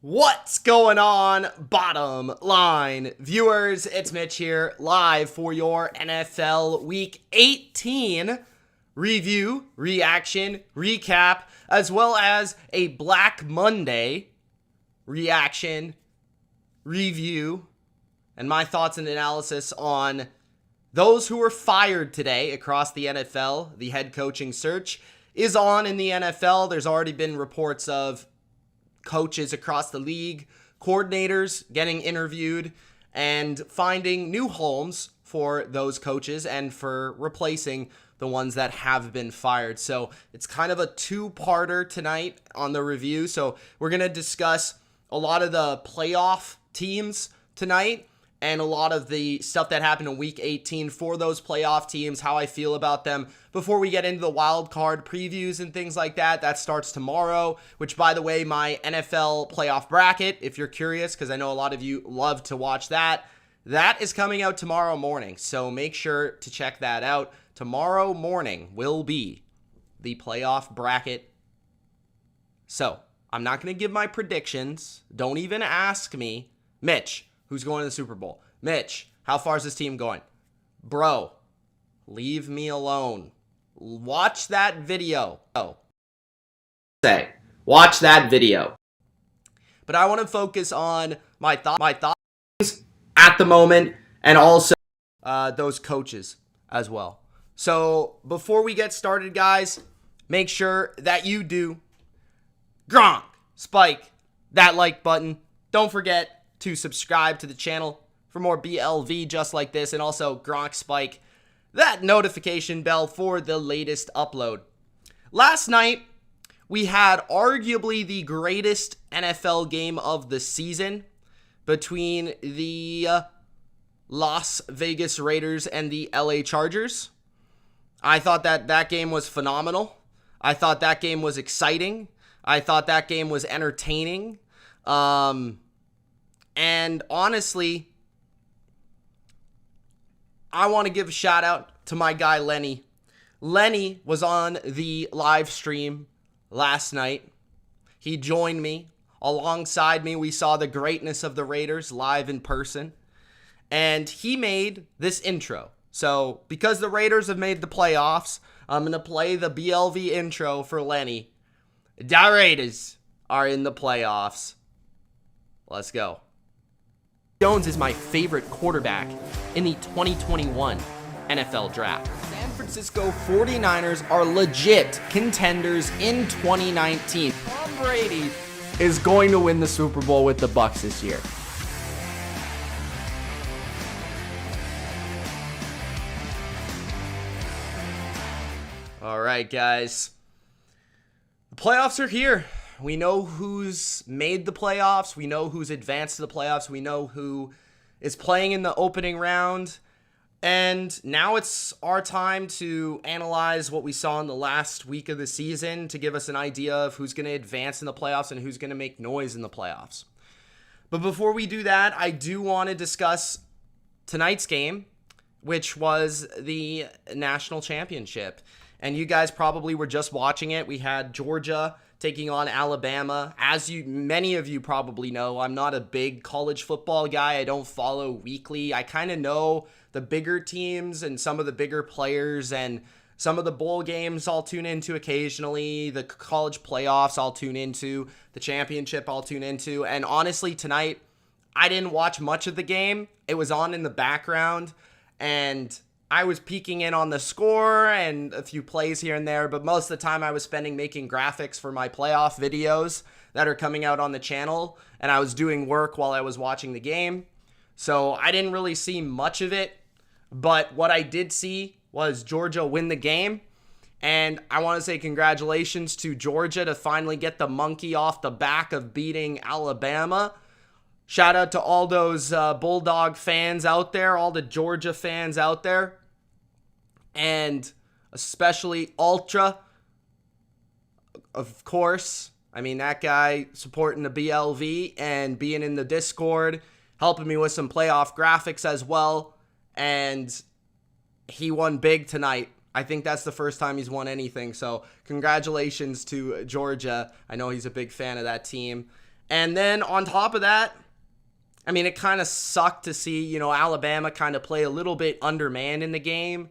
What's going on, bottom line viewers? It's Mitch here, live for your NFL Week 18 review, reaction, recap, as well as a Black Monday reaction, review, and my thoughts and analysis on those who were fired today across the NFL. The head coaching search is on in the NFL. There's already been reports of coaches across the league, coordinators getting interviewed, and finding new homes for those coaches and for replacing the ones that have been fired. So it's kind of a two-parter tonight on the review. So we're going to discuss a lot of the playoff teams tonight and a lot of the stuff that happened in Week 18 for those playoff teams, how I feel about them. Before we get into the wild card previews and things like that, that starts tomorrow, which, by the way, my NFL playoff bracket, if you're curious, because I know a lot of you love to watch that, that is coming out tomorrow morning. So make sure to check that out. Tomorrow morning will be the playoff bracket. So I'm not going to give my predictions. Don't even ask me, Mitch, who's going to the Super Bowl? Mitch, how far is this team going? Bro, leave me alone. Watch that video. Watch that video. But I want to focus on my thoughts at the moment, and also those coaches as well. So before we get started, guys, make sure that you do Gronk, spike that like button. Don't forget to subscribe to the channel for more BLV just like this, and also Gronk spike that notification bell for the latest upload. Last night, we had arguably the greatest NFL game of the season between the Las Vegas Raiders and the LA Chargers. I thought that game was phenomenal. I thought that game was exciting. I thought that game was entertaining. And honestly, I want to give a shout out to my guy Lenny. Lenny was on the live stream last night. He joined me. Alongside me, we saw the greatness of the Raiders live in person. And he made this intro. So, because the Raiders have made the playoffs, I'm going to play the BLV intro for Lenny. The Raiders are in the playoffs. Let's go. Jones is my favorite quarterback in the 2021 NFL Draft. San Francisco 49ers are legit contenders in 2019. Tom Brady is going to win the Super Bowl with the Bucs this year. All right, guys. The playoffs are here. We know who's made the playoffs. We know who's advanced to the playoffs. We know who is playing in the opening round. And now it's our time to analyze what we saw in the last week of the season to give us an idea of who's going to advance in the playoffs and who's going to make noise in the playoffs. But before we do that, I do want to discuss tonight's game, which was the national championship. And you guys probably were just watching it. We had Georgia taking on Alabama. As many of you probably know, I'm not a big college football guy. I don't follow weekly. I kind of know the bigger teams and some of the bigger players, and some of the bowl games I'll tune into occasionally. The college playoffs I'll tune into. The championship I'll tune into. And honestly, tonight, I didn't watch much of the game. It was on in the background, and I was peeking in on the score and a few plays here and there, but most of the time I was spending making graphics for my playoff videos that are coming out on the channel, and I was doing work while I was watching the game. So I didn't really see much of it, but what I did see was Georgia win the game, and I want to say congratulations to Georgia to finally get the monkey off the back of beating Alabama. Shout out to all those Bulldog fans out there, all the Georgia fans out there. And especially Ultra, of course. I mean, that guy supporting the BLV and being in the Discord, helping me with some playoff graphics as well. And he won big tonight. I think that's the first time he's won anything. So congratulations to Georgia. I know he's a big fan of that team. And then on top of that, I mean, it kind of sucked to see, Alabama kind of play a little bit undermanned in the game.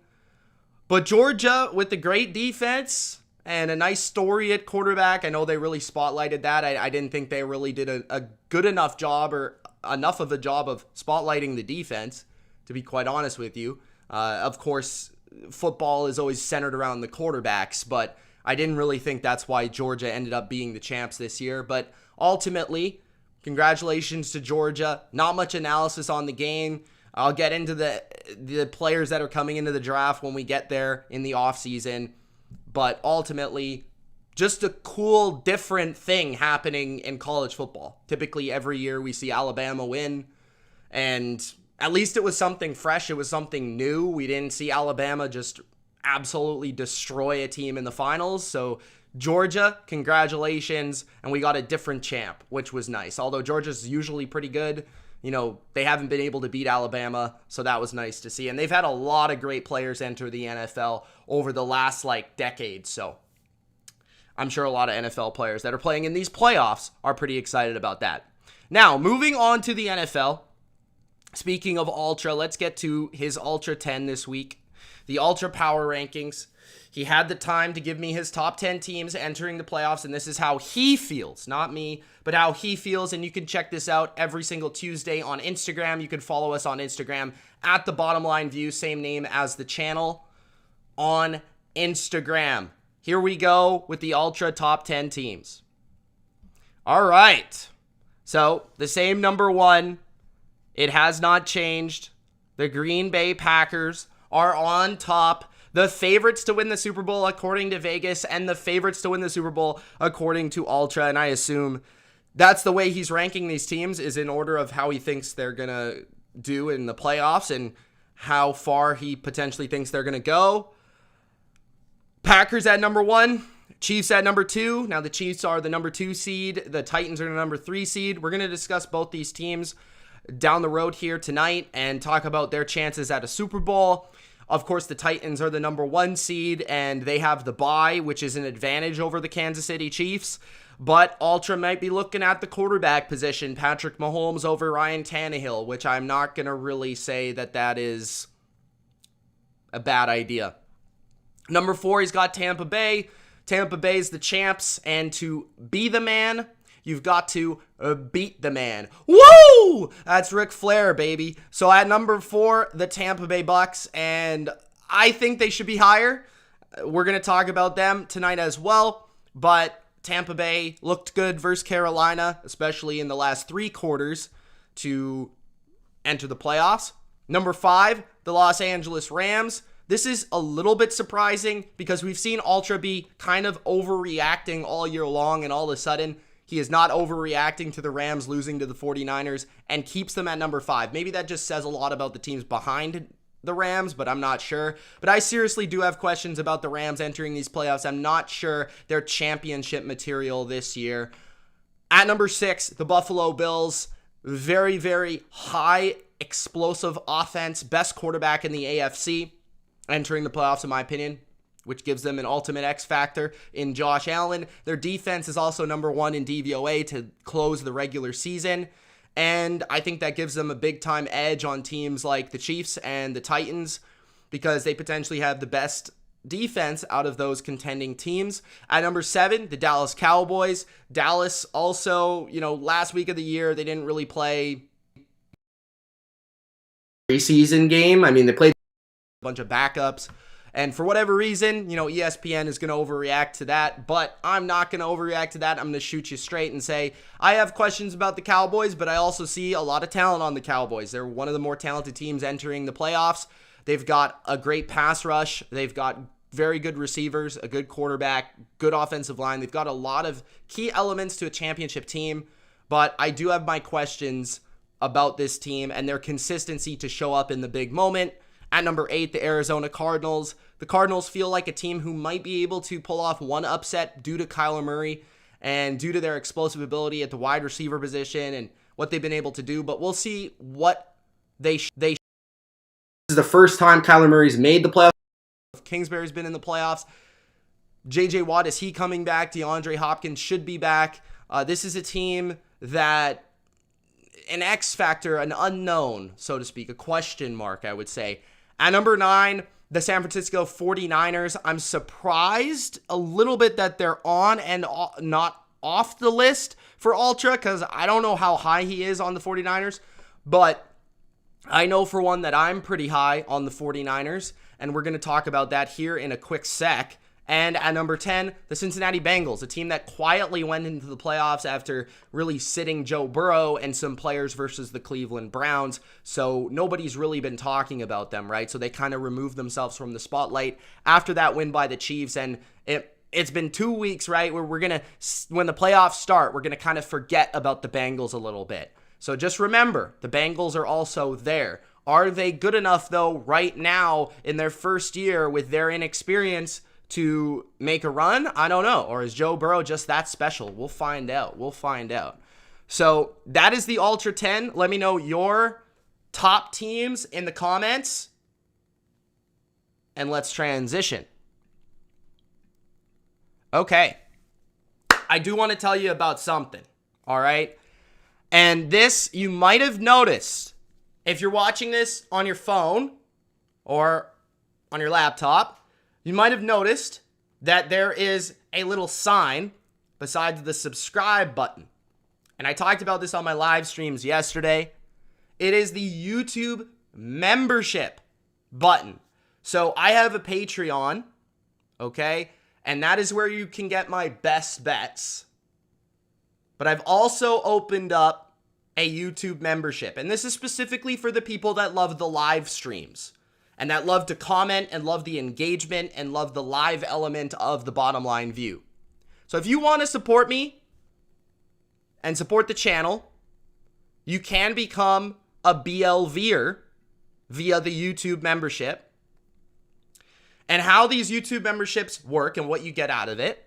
But Georgia, with the great defense and a nice story at quarterback, I know they really spotlighted that. I didn't think they really did a good enough job or enough of a job of spotlighting the defense, to be quite honest with you. Of course, football is always centered around the quarterbacks, but I didn't really think that's why Georgia ended up being the champs this year. But ultimately, congratulations to Georgia. Not much analysis on the game. I'll get into the players that are coming into the draft when we get there in the offseason. But ultimately, just a cool, different thing happening in college football. Typically, every year we see Alabama win, and at least it was something fresh. It was something new. We didn't see Alabama just absolutely destroy a team in the finals. So Georgia, congratulations, and we got a different champ, which was nice. Although Georgia's usually pretty good, they haven't been able to beat Alabama, so that was nice to see. And they've had a lot of great players enter the NFL over the last, decade, so I'm sure a lot of NFL players that are playing in these playoffs are pretty excited about that. Now, moving on to the NFL, speaking of Ultra, let's get to his Ultra 10 this week. The Ultra Power Rankings. He had the time to give me his top 10 teams entering the playoffs, and this is how he feels, not me, but how he feels. And you can check this out every single Tuesday on Instagram. You can follow us on Instagram at TheBottomLineView, same name as the channel on Instagram. Here we go with the Ultra top 10 teams. All right. So the same number one. It has not changed. The Green Bay Packers are on top. The favorites to win the Super Bowl according to Vegas, and the favorites to win the Super Bowl according to Ultra. And I assume that's the way he's ranking these teams, is in order of how he thinks they're going to do in the playoffs and how far he potentially thinks they're going to go. Packers at number one, Chiefs at number two. Now the Chiefs are the number 2 seed. The Titans are the number 3 seed. We're going to discuss both these teams down the road here tonight and talk about their chances at a Super Bowl. Of course, the Titans are the number 1 seed, and they have the bye, which is an advantage over the Kansas City Chiefs. But Ultra might be looking at the quarterback position, Patrick Mahomes over Ryan Tannehill, which I'm not going to really say that is a bad idea. Number 4, he's got Tampa Bay. Tampa Bay's the champs, and to be the man, you've got to beat the man. Woo! That's Ric Flair, baby. So at number 4, the Tampa Bay Bucks, and I think they should be higher. We're going to talk about them tonight as well, but Tampa Bay looked good versus Carolina, especially in the last 3 quarters to enter the playoffs. Number 5, the Los Angeles Rams. This is a little bit surprising because we've seen Ultra be kind of overreacting all year long, and all of a sudden he is not overreacting to the Rams losing to the 49ers and keeps them at number 5. Maybe that just says a lot about the teams behind the Rams, but I'm not sure. But I seriously do have questions about the Rams entering these playoffs. I'm not sure they're championship material this year. At number 6, the Buffalo Bills. Very, very high explosive offense. Best quarterback in the AFC entering the playoffs, in my opinion, which gives them an ultimate X factor in Josh Allen. Their defense is also number 1 in DVOA to close the regular season. And I think that gives them a big-time edge on teams like the Chiefs and the Titans because they potentially have the best defense out of those contending teams. At number 7, the Dallas Cowboys. Dallas also, last week of the year, they didn't really play preseason game. I mean, they played a bunch of backups. And for whatever reason, ESPN is going to overreact to that, but I'm not going to overreact to that. I'm going to shoot you straight and say, I have questions about the Cowboys, but I also see a lot of talent on the Cowboys. They're one of the more talented teams entering the playoffs. They've got a great pass rush. They've got very good receivers, a good quarterback, good offensive line. They've got a lot of key elements to a championship team, but I do have my questions about this team and their consistency to show up in the big moment. At number 8, the Arizona Cardinals. The Cardinals feel like a team who might be able to pull off one upset due to Kyler Murray and due to their explosive ability at the wide receiver position and what they've been able to do. But we'll see what they This is the first time Kyler Murray's made the playoffs. Kingsbury's been in the playoffs. J.J. Watt, is he coming back? DeAndre Hopkins should be back. This is a team that, an X factor, an unknown, so to speak, a question mark, I would say. At number 9, the San Francisco 49ers. I'm surprised a little bit that they're on and not off the list for Ultra, because I don't know how high he is on the 49ers, but I know for one that I'm pretty high on the 49ers, and we're going to talk about that here in a quick sec. And at number 10, the Cincinnati Bengals, a team that quietly went into the playoffs after really sitting Joe Burrow and some players versus the Cleveland Browns. So nobody's really been talking about them, right? So they kind of removed themselves from the spotlight after that win by the Chiefs. And it's been 2 weeks, right, where when the playoffs start, we're going to kind of forget about the Bengals a little bit. So just remember, the Bengals are also there. Are they good enough, though, right now in their first year with their inexperience to make a run? I don't know. Or is Joe Burrow just that special? We'll find out. So that is the Ultra 10. Let me know your top teams in the comments. And let's transition. Okay. I do want to tell you about something. All right. And this, you might have noticed, if you're watching this on your phone or on your laptop, you might have noticed that there is a little sign besides the subscribe button. And I talked about this on my live streams yesterday. It is the YouTube membership button. So I have a Patreon, okay? And that is where you can get my best bets. But I've also opened up a YouTube membership. And this is specifically for the people that love the live streams and that love to comment and love the engagement and love the live element of the Bottom Line View. So if you want to support me and support the channel, you can become a BLVer via the YouTube membership. And how these YouTube memberships work and what you get out of it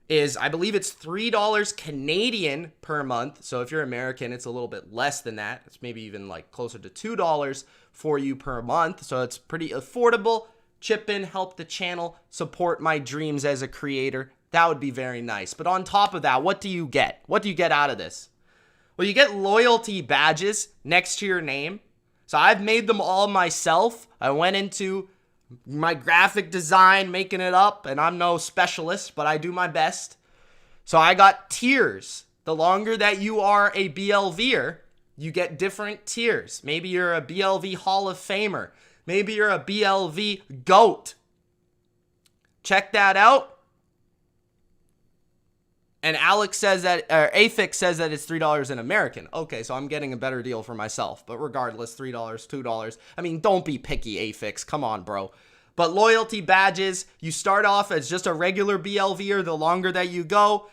is, I believe it's $3 Canadian per month. So if you're American, it's a little bit less than that. It's maybe even like closer to $2 for you per month. So it's pretty affordable. Chip in, help the channel, support my dreams as a creator. That would be very nice. But on top of that, what do you get? What do you get out of this? Well, you get loyalty badges next to your name. So I've made them all myself. I went into my graphic design, making it up, and I'm no specialist, but I do my best. So I got tiers. The longer that you are a BLVer, you get different tiers. Maybe you're a BLV Hall of Famer. Maybe you're a BLV GOAT. Check that out. And Alex says that, or Afix says that it's $3 in American. Okay, so I'm getting a better deal for myself. But regardless, $3, $2. I mean, don't be picky, Afix. Come on, bro. But loyalty badges, you start off as just a regular BLVer. The longer that you go,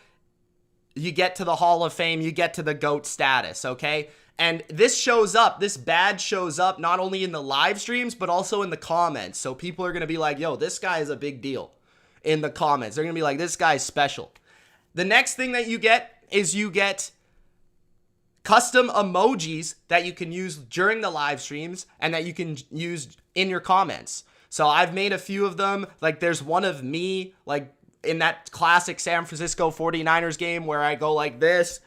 you get to the Hall of Fame. You get to the GOAT status, okay? And this shows up, this badge shows up not only in the live streams, but also in the comments. So people are going to be like, yo, this guy is a big deal in the comments. They're going to be like, this guy's special. The next thing that you get is you get custom emojis that you can use during the live streams and that you can use in your comments. So I've made a few of them. Like there's one of me, like in that classic San Francisco 49ers game where I go like this,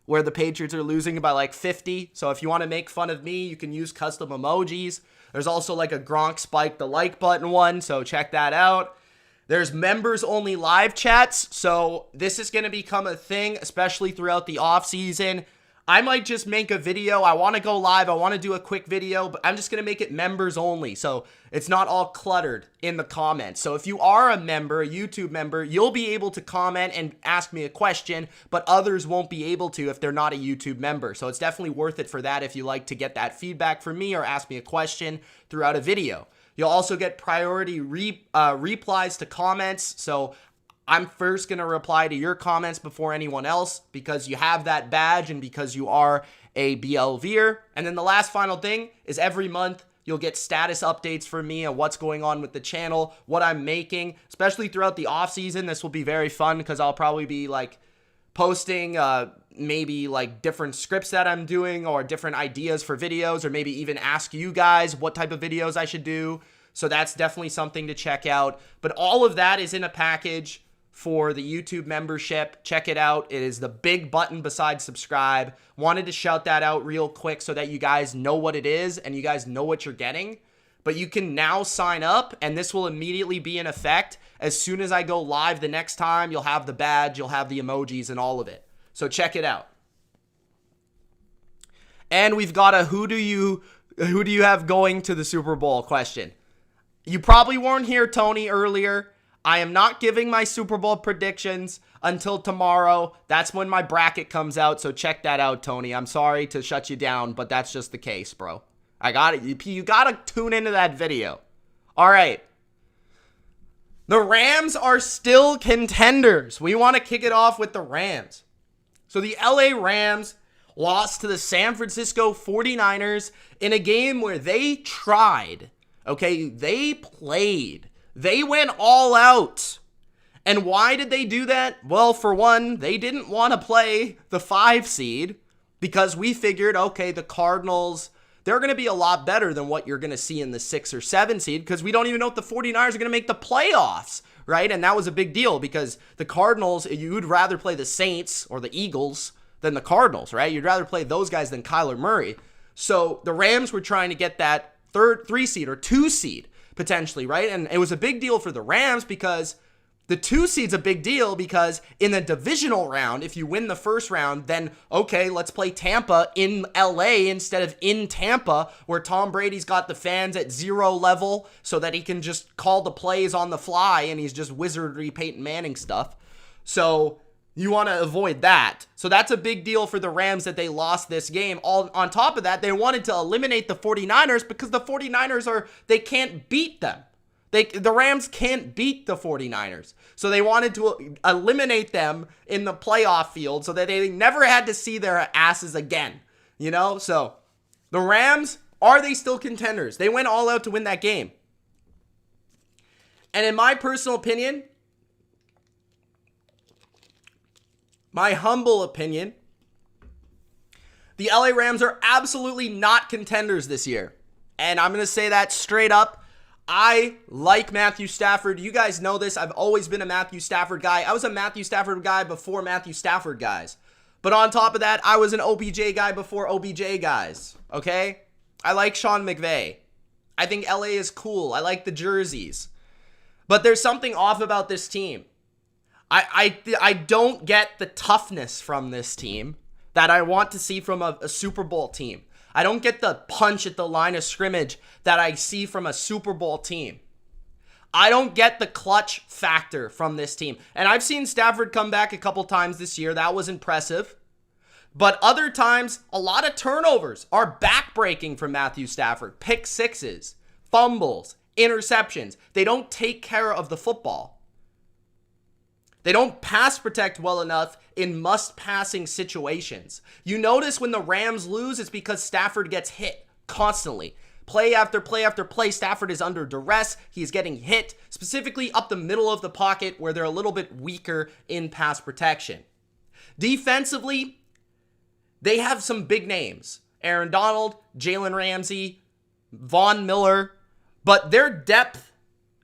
where the Patriots are losing by like 50. So if you want to make fun of me, you can use custom emojis. There's also like a Gronk spike the like button one, so check that out. There's members only live chats, so this is going to become a thing, especially throughout the off season. I might just make a video. I want to go live. I want to do a quick video, but I'm just going to make it members only, so it's not all cluttered in the comments. So if you are a member, a YouTube member, you'll be able to comment and ask me a question, but others won't be able to if they're not a YouTube member. So it's definitely worth it for that if you like to get that feedback from me or ask me a question throughout a video. You'll also get priority replies to comments. So I'm first going to reply to your comments before anyone else because you have that badge and because you are a BLVer. And then the last final thing is every month you'll get status updates from me on what's going on with the channel, what I'm making, especially throughout the off season. This will be very fun because I'll probably be like posting maybe like different scripts that I'm doing or different ideas for videos, or maybe even ask you guys what type of videos I should do. So that's definitely something to check out. But all of that is in a package for the YouTube membership. Check it out. It is the big button beside subscribe. Wanted to shout that out real quick so that you guys know what it is and you guys know what you're getting. But you can now sign up, and this will immediately be in effect. As soon as I go live the next time, you'll have the badge, you'll have the emojis and all of it. So check it out. And we've got a who do you have going to the Super Bowl question. You probably weren't here, Tony, earlier. I am not giving my Super Bowl predictions until tomorrow. That's when my bracket comes out, so check that out, Tony. I'm sorry to shut you down, but that's just the case, bro. I got it. You got to tune into that video. All right. The Rams are still contenders. We want to kick it off with the Rams. So the LA Rams lost to the San Francisco 49ers in a game where they tried. Okay, they played. They went all out. And why did they do that? Well, for one, they didn't want to play the 5 seed because we figured, okay, the Cardinals, they're going to be a lot better than what you're going to see in the 6 or 7 seed because we don't even know if the 49ers are going to make the playoffs, right? And that was a big deal because the Cardinals, you'd rather play the Saints or the Eagles than the Cardinals, right? You'd rather play those guys than Kyler Murray. So the Rams were trying to get that 3 seed or 2 seed potentially, right? And it was a big deal for the Rams because the 2 seed's a big deal because in the divisional round, if you win the first round, then okay, let's play Tampa in LA instead of in Tampa where Tom Brady's got the fans at 0 level so that he can just call the plays on the fly and he's just wizardry Peyton Manning stuff. So you want to avoid that. So that's a big deal for the Rams that they lost this game. All on top of that, they wanted to eliminate the 49ers because the 49ers they can't beat them. The Rams can't beat the 49ers. So they wanted to eliminate them in the playoff field so that they never had to see their asses again. You know? So the Rams, are they still contenders? They went all out to win that game. And in my personal opinion, my humble opinion, the LA Rams are absolutely not contenders this year. And I'm going to say that straight up. I like Matthew Stafford. You guys know this. I've always been a Matthew Stafford guy. I was a Matthew Stafford guy before Matthew Stafford guys. But on top of that, I was an OBJ guy before OBJ guys. Okay? I like Sean McVay. I think LA is cool. I like the jerseys. But there's something off about this team. I don't get the toughness from this team that I want to see from a Super Bowl team. I don't get the punch at the line of scrimmage that I see from a Super Bowl team. I don't get the clutch factor from this team. And I've seen Stafford come back a couple times this year. That was impressive. But other times, a lot of turnovers are backbreaking from Matthew Stafford. Pick sixes, fumbles, interceptions. They don't take care of the football. They don't pass protect well enough in must-passing situations. You notice when the Rams lose, it's because Stafford gets hit constantly. Play after play after play, Stafford is under duress. He's getting hit, specifically up the middle of the pocket where they're a little bit weaker in pass protection. Defensively, they have some big names. Aaron Donald, Jalen Ramsey, Von Miller, but their depth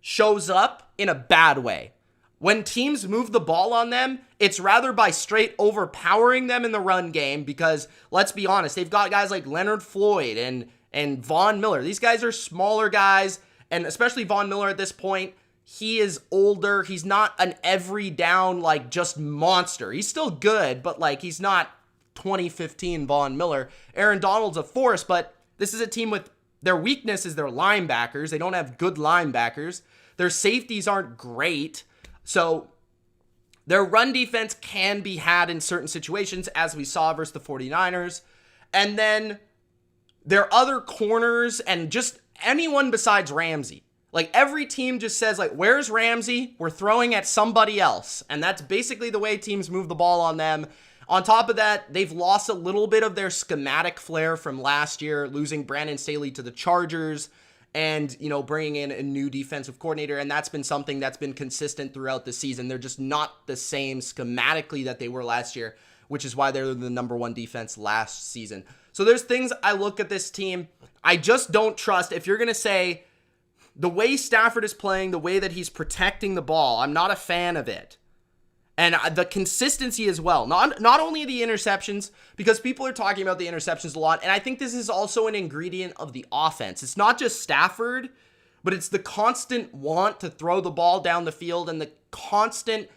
shows up in a bad way. When teams move the ball on them, it's rather by straight overpowering them in the run game because, let's be honest, they've got guys like Leonard Floyd and Von Miller. These guys are smaller guys, and especially Von Miller at this point, he is older. He's not an every down, just monster. He's still good, but, he's not 2015 Von Miller. Aaron Donald's a force, but this is a team with their weakness is their linebackers. They don't have good linebackers. Their safeties aren't great. So their run defense can be had in certain situations, as we saw versus the 49ers. And then their other corners and just anyone besides Ramsey. Every team just says, where's Ramsey? We're throwing at somebody else. And that's basically the way teams move the ball on them. On top of that, they've lost a little bit of their schematic flair from last year, losing Brandon Staley to the Chargers. And, bringing in a new defensive coordinator. And that's been something that's been consistent throughout the season. They're just not the same schematically that they were last year, which is why they're the number 1 defense last season. So there's things I look at this team. I just don't trust. If you're going to say the way Stafford is playing, the way that he's protecting the ball, I'm not a fan of it. And the consistency as well. Not only the interceptions, because people are talking about the interceptions a lot, and I think this is also an ingredient of the offense. It's not just Stafford, but it's the constant want to throw the ball down the field and the constant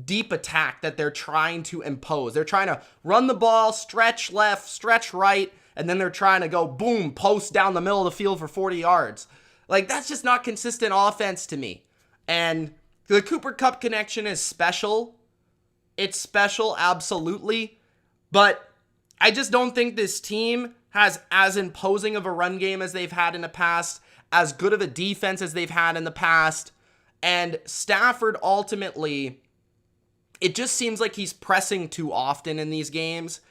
deep attack that they're trying to impose. They're trying to run the ball, stretch left, stretch right, and then they're trying to go, boom, post down the middle of the field for 40 yards. Like, that's just not consistent offense to me. And the Cooper Kupp connection is special. It's special, absolutely. But I just don't think this team has as imposing of a run game as they've had in the past, as good of a defense as they've had in the past. And Stafford, ultimately, it just seems like he's pressing too often in these games.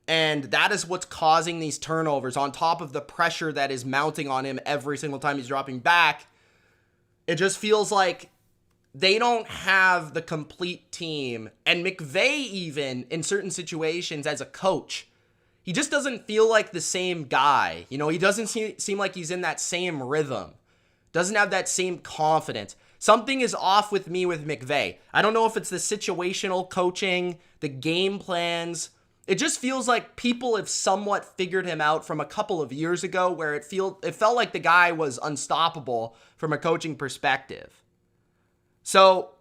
And that is what's causing these turnovers, on top of the pressure that is mounting on him every single time he's dropping back. It just feels like they don't have the complete team. And McVay, even in certain situations as a coach, he just doesn't feel like the same guy. You know, he doesn't seem like he's in that same rhythm. Doesn't have that same confidence. Something is off with me with McVay. I don't know if it's the situational coaching, the game plans. It just feels like people have somewhat figured him out from a couple of years ago, where it felt like the guy was unstoppable from a coaching perspective. So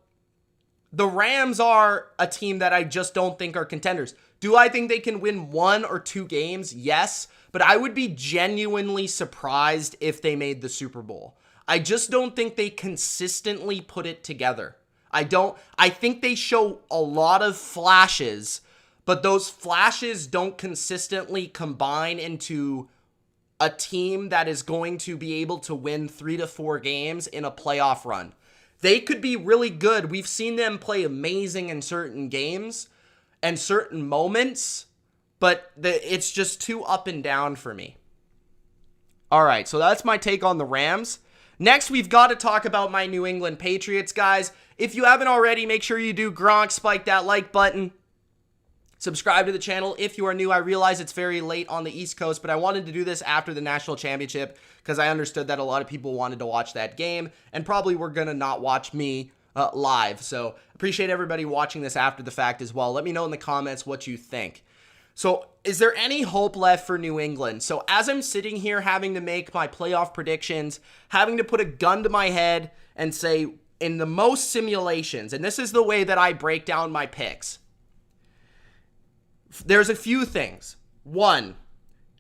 the Rams are a team that I just don't think are contenders. Do I think they can win 1 or 2 games? Yes, but I would be genuinely surprised if they made the Super Bowl. I just don't think they consistently put it together. I think they show a lot of flashes, but those flashes don't consistently combine into a team that is going to be able to win 3 to 4 games in a playoff run. They could be really good. We've seen them play amazing in certain games and certain moments, but it's just too up and down for me. All right, so that's my take on the Rams. Next, we've got to talk about my New England Patriots, guys. If you haven't already, make sure you do Gronk, spike that like button. Subscribe to the channel if you are new. I realize it's very late on the East Coast, but I wanted to do this after the national championship because I understood that a lot of people wanted to watch that game and probably were going to not watch me live. So appreciate everybody watching this after the fact as well. Let me know in the comments what you think. So is there any hope left for New England? So as I'm sitting here having to make my playoff predictions, having to put a gun to my head and say, in the most simulations, and this is the way that I break down my picks, there's a few things. One,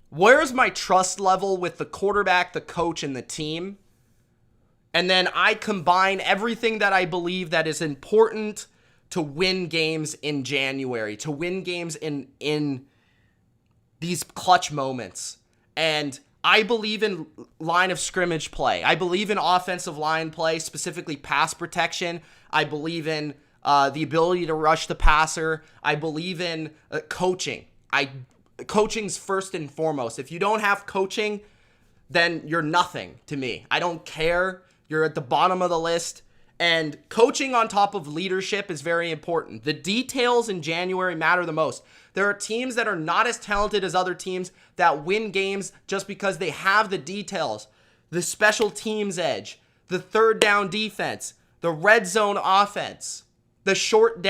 where's my trust level with the quarterback, the coach, and the team? And then I combine everything that I believe that is important to win games in January, to win games in these clutch moments. And I believe in line of scrimmage play. I believe in offensive line play, specifically pass protection. I believe in the ability to rush the passer. I believe in coaching. Coaching's first and foremost. If you don't have coaching, then you're nothing to me. I don't care. You're at the bottom of the list. And coaching on top of leadership is very important. The details in January matter the most. There are teams that are not as talented as other teams that win games just because they have the details, the special teams edge, the third down defense, the red zone offense. The short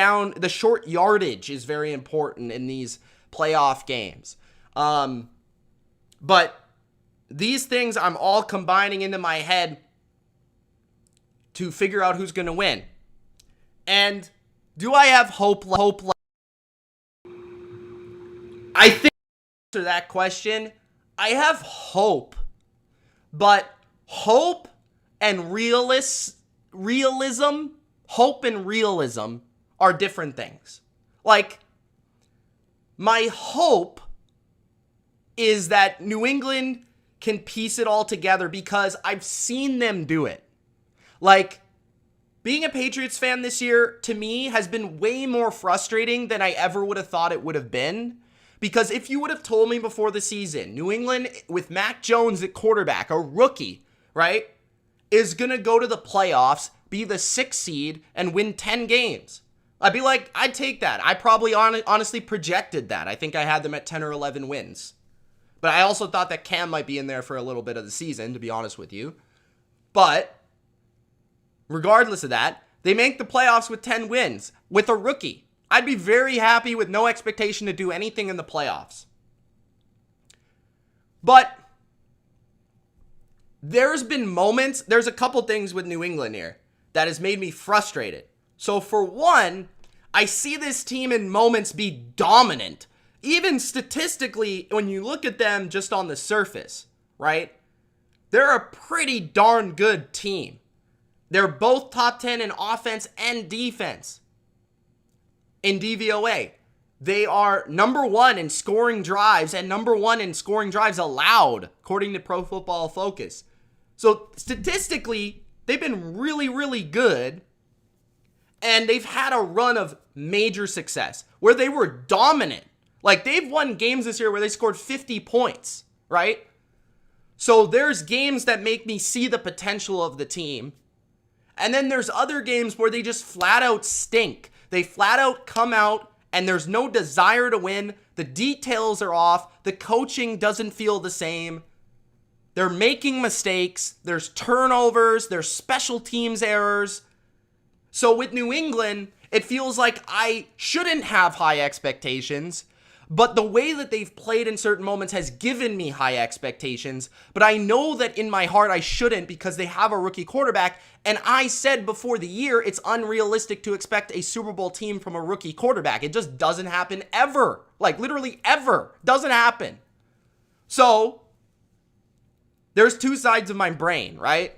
yardage is very important in these playoff games. But these things I'm all combining into my head to figure out who's going to win. And do I have hope? I think to that question, I have hope. But hope and realism, hope and realism are different things. Like, my hope is that New England can piece it all together because I've seen them do it. Like, being a Patriots fan this year, to me, has been way more frustrating than I ever would have thought it would have been. Because if you would have told me before the season, New England with Mac Jones at quarterback, a rookie, right, is going to go to the playoffs, be the 6th seed, and win 10 games, I'd be like, I'd take that. I probably honestly projected that. I think I had them at 10 or 11 wins. But I also thought that Cam might be in there for a little bit of the season, to be honest with you. But regardless of that, they make the playoffs with 10 wins with a rookie. I'd be very happy with no expectation to do anything in the playoffs. But there's been moments, there's a couple things with New England here that has made me frustrated. So for one, I see this team in moments be dominant. Even statistically, when you look at them just on the surface, right? They're a pretty darn good team. They're both top 10 in offense and defense. In DVOA, they are number 1 in scoring drives and number 1 in scoring drives allowed, according to Pro Football Focus. So statistically, they've been really, really good. And they've had a run of major success where they were dominant. Like, they've won games this year where they scored 50 points, right? So there's games that make me see the potential of the team. And then there's other games where they just flat out stink. They flat out come out and there's no desire to win. The details are off. The coaching doesn't feel the same. They're making mistakes. There's turnovers. There's special teams errors. So with New England, it feels like I shouldn't have high expectations, but the way that they've played in certain moments has given me high expectations. But I know that in my heart I shouldn't because they have a rookie quarterback. And I said before the year, it's unrealistic to expect a Super Bowl team from a rookie quarterback. It just doesn't happen ever. Like literally ever. Doesn't happen. So there's two sides of my brain, right?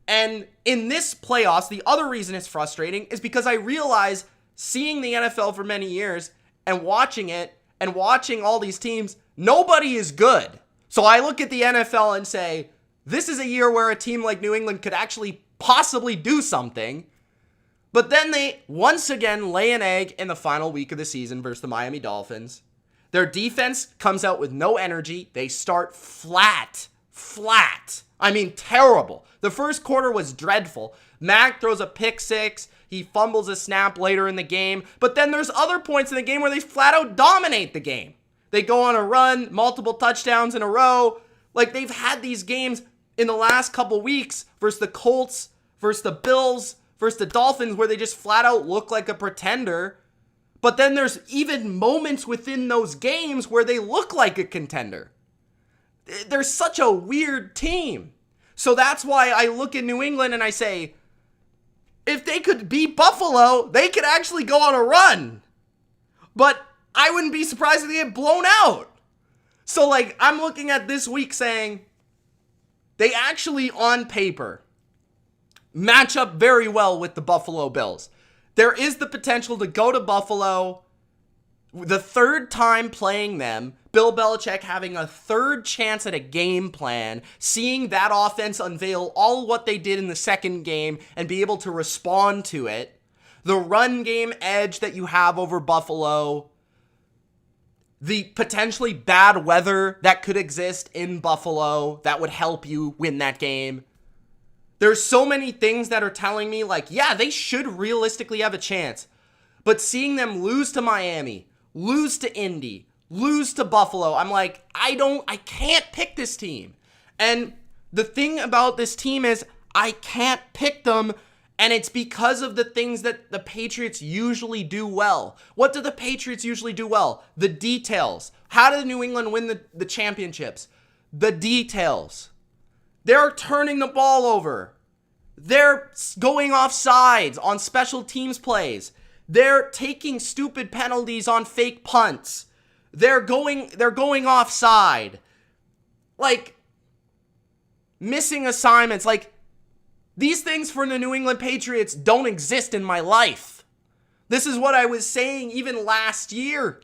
And in this playoffs, the other reason it's frustrating is because I realize seeing the NFL for many years and watching it and watching all these teams, nobody is good. So I look at the NFL and say, this is a year where a team like New England could actually possibly do something. But then they once again lay an egg in the final week of the season versus the Miami Dolphins. Their defense comes out with no energy. They start flat. I mean, terrible. The first quarter was dreadful. Mac throws a pick six. He fumbles a snap later in the game. But then there's other points in the game where they flat out dominate the game. They go on a run, multiple touchdowns in a row. Like, they've had these games in the last couple weeks versus the Colts, versus the Bills, versus the Dolphins where they just flat out look like a pretender. But then there's even moments within those games where they look like a contender. They're such a weird team. So that's why I look at New England and I say, if they could beat Buffalo, they could actually go on a run. But I wouldn't be surprised if they get blown out. So, like, I'm looking at this week saying, they actually, on paper, match up very well with the Buffalo Bills. There is the potential to go to Buffalo, the third time playing them, Bill Belichick having a third chance at a game plan, seeing that offense unveil all what they did in the second game and be able to respond to it. The run game edge that you have over Buffalo. The potentially bad weather that could exist in Buffalo that would help you win that game. There's so many things that are telling me, like, yeah, they should realistically have a chance. But seeing them lose to Miami, lose to Indy, lose to Buffalo, I'm like, I can't pick this team. And the thing about this team is I can't pick them, and it's because of the things that the Patriots usually do well. What do the Patriots usually do well? The details. How did New England win the championships? The details. They're turning the ball over. They're going off sides on special teams plays. They're taking stupid penalties on fake punts. They're going offside. Like, missing assignments. Like, these things for the New England Patriots don't exist in my life. This is what I was saying even last year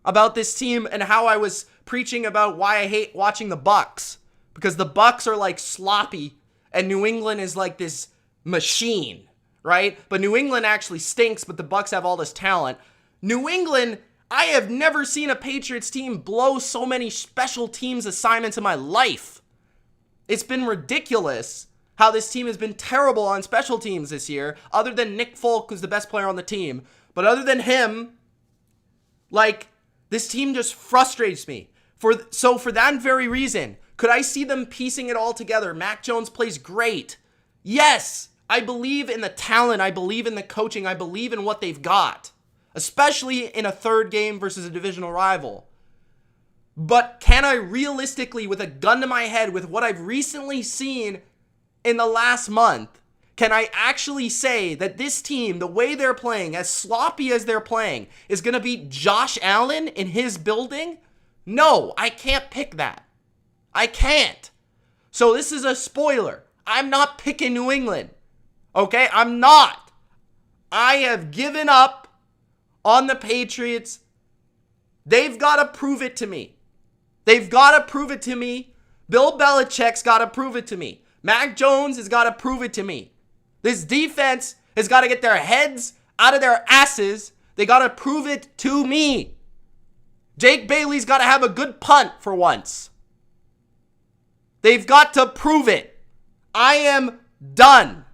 about this team and how I was preaching about why I hate watching the Bucs. Because the Bucs are like sloppy and New England is like this machine, right? But New England actually stinks, but the Bucs have all this talent. New England, I have never seen a Patriots team blow so many special teams assignments in my life. It's been ridiculous how this team has been terrible on special teams this year, other than Nick Folk, who's the best player on the team. But other than him, like, this team just frustrates me. So for that very reason, could I see them piecing it all together? Mac Jones plays great. Yes, I believe in the talent. I believe in the coaching. I believe in what they've got, especially in a third game versus a divisional rival. But can I realistically, with a gun to my head, with what I've recently seen in the last month, can I actually say that this team, the way they're playing, as sloppy as they're playing, is going to beat Josh Allen in his building? No, I can't pick that. I can't. So this is a spoiler. I'm not picking New England. Okay? I'm not. I have given up on the Patriots. They've got to prove it to me. They've got to prove it to me. Bill Belichick's got to prove it to me. Mac Jones has got to prove it to me. This defense has got to get their heads out of their asses. They got to prove it to me. Jake Bailey's got to have a good punt for once. They've got to prove it. I am done.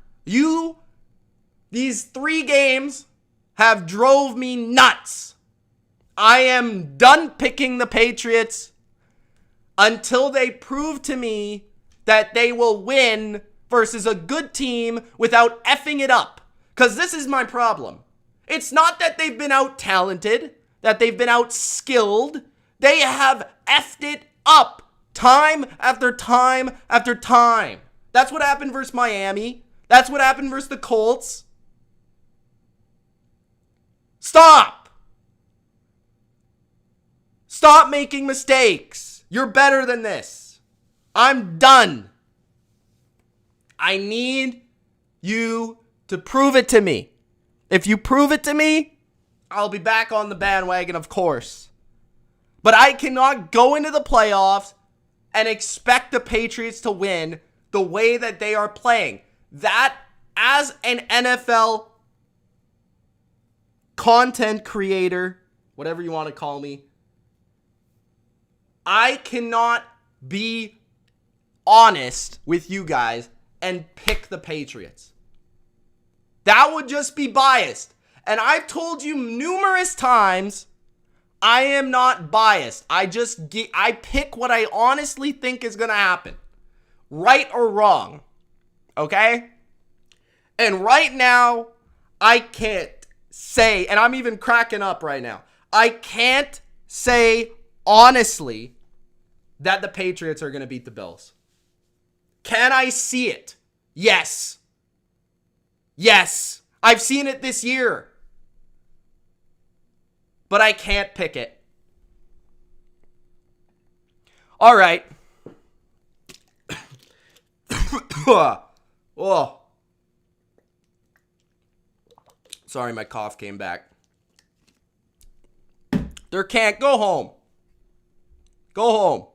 These 3 games have drove me nuts. I am done picking the Patriots until they prove to me that they will win versus a good team without effing it up. Because this is my problem. It's not that they've been out-talented, that they've been out-skilled. They have effed it up time after time after time. That's what happened versus Miami. That's what happened versus the Colts. Stop. Stop making mistakes. You're better than this. I'm done. I need you to prove it to me. If you prove it to me, I'll be back on the bandwagon, of course. But I cannot go into the playoffs and expect the Patriots to win the way that they are playing. That, as an NFL content creator, whatever you want to call me, I cannot be honest with you guys and pick the Patriots. That would just be biased. And I've told you numerous times, I am not biased. I pick what I honestly think is going to happen. Right or wrong. Okay? And right now, I can't say, and I'm even cracking up right now, I can't say honestly that the Patriots are going to beat the Bills. Can I see it? Yes. Yes. I've seen it this year. But I can't pick it. All right. Oh. Sorry, my cough came back. Go home. Go home.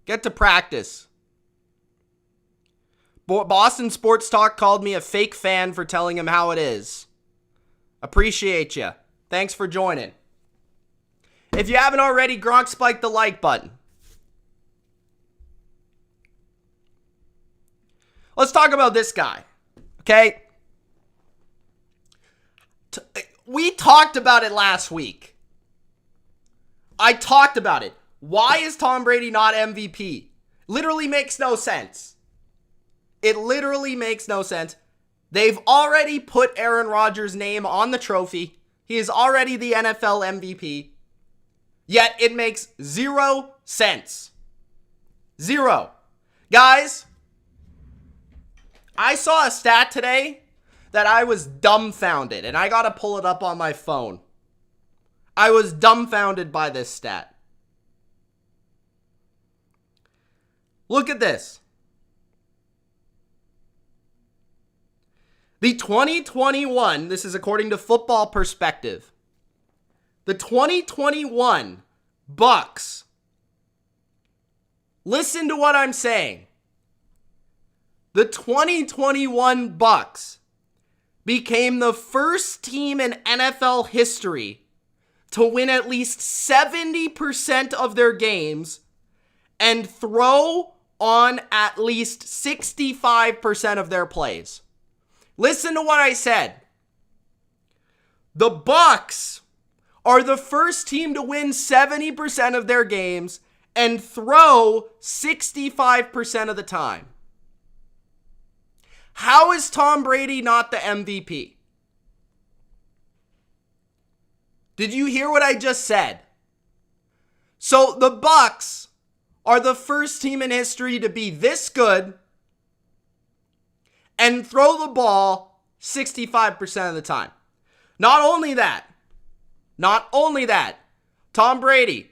Get to practice. Boston Sports Talk called me a fake fan for telling him how it is. Appreciate you. Thanks for joining. If you haven't already, Gronk spiked the like button. Let's talk about this guy. Okay? We talked about it last week. I talked about it. Why is Tom Brady not MVP? Literally makes no sense. It literally makes no sense. They've already put Aaron Rodgers' name on the trophy. He is already the NFL MVP. Yet it makes 0 sense. 0. Guys, I saw a stat today that I was dumbfounded, and I gotta pull it up on my phone. I was dumbfounded by this stat. Look at this. The 2021, this is according to Football Perspective, the 2021 Bucks, listen to what I'm saying. The 2021 Bucks became the first team in NFL history to win at least 70% of their games and throw on at least 65% of their plays. Listen to what I said. The Bucks are the first team to win 70% of their games and throw 65% of the time. How is Tom Brady not the MVP? Did you hear what I just said? So the Bucs are the first team in history to be this good and throw the ball 65% of the time. Not only that, Tom Brady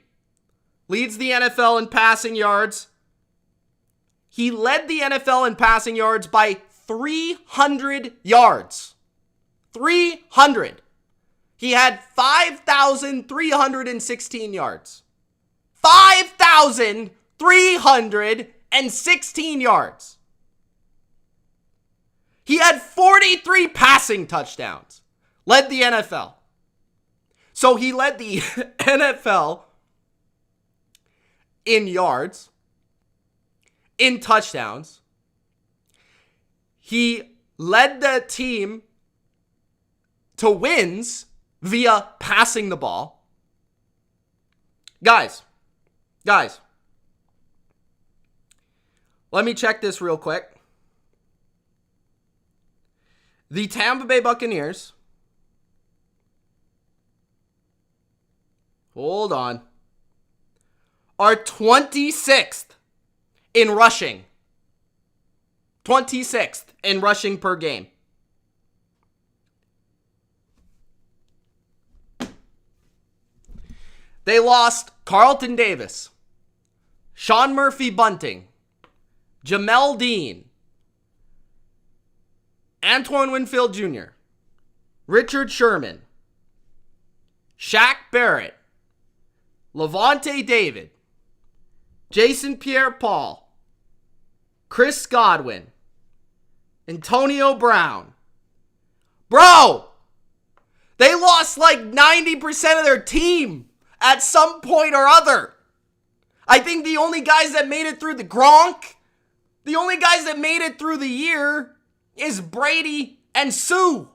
leads the NFL in passing yards. He led the NFL in passing yards by 300 yards. 300. He had 5,316 yards. 5,316 yards. He had 43 passing touchdowns. Led the NFL. So he led the NFL in yards, in touchdowns. He led the team to wins via passing the ball. Guys, let me check this real quick. The Tampa Bay Buccaneers, hold on, are 26th in rushing. 26th in rushing per game. They lost Carlton Davis, Sean Murphy-Bunting, Jamel Dean, Antoine Winfield Jr., Richard Sherman, Shaq Barrett, Levante David, Jason Pierre-Paul, Chris Godwin, Antonio Brown. Bro, they lost like 90% of their team at some point or other. I think the only guys that made it through the only guys that made it through the year is Brady and Sue.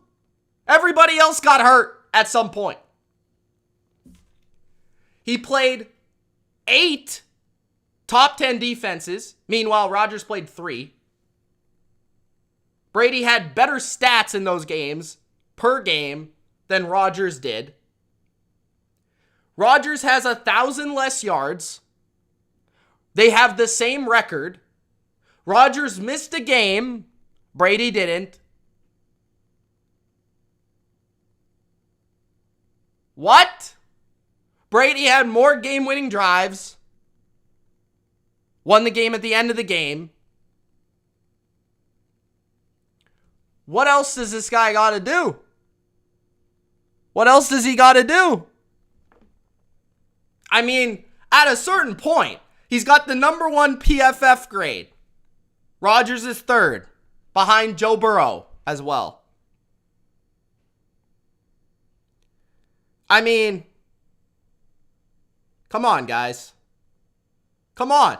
Everybody else got hurt at some point. He played 8 top 10 defenses. Meanwhile, Rodgers played 3. Brady had better stats in those games per game than Rodgers did. Rodgers has 1,000 less yards. They have the same record. Rodgers missed a game. Brady didn't. What? Brady had more game-winning drives. Won the game at the end of the game. What else does this guy got to do? What else does he got to do? I mean, at a certain point, he's got the number 1 PFF grade. Rodgers is 3rd, behind Joe Burrow as well. I mean, come on, guys. Come on.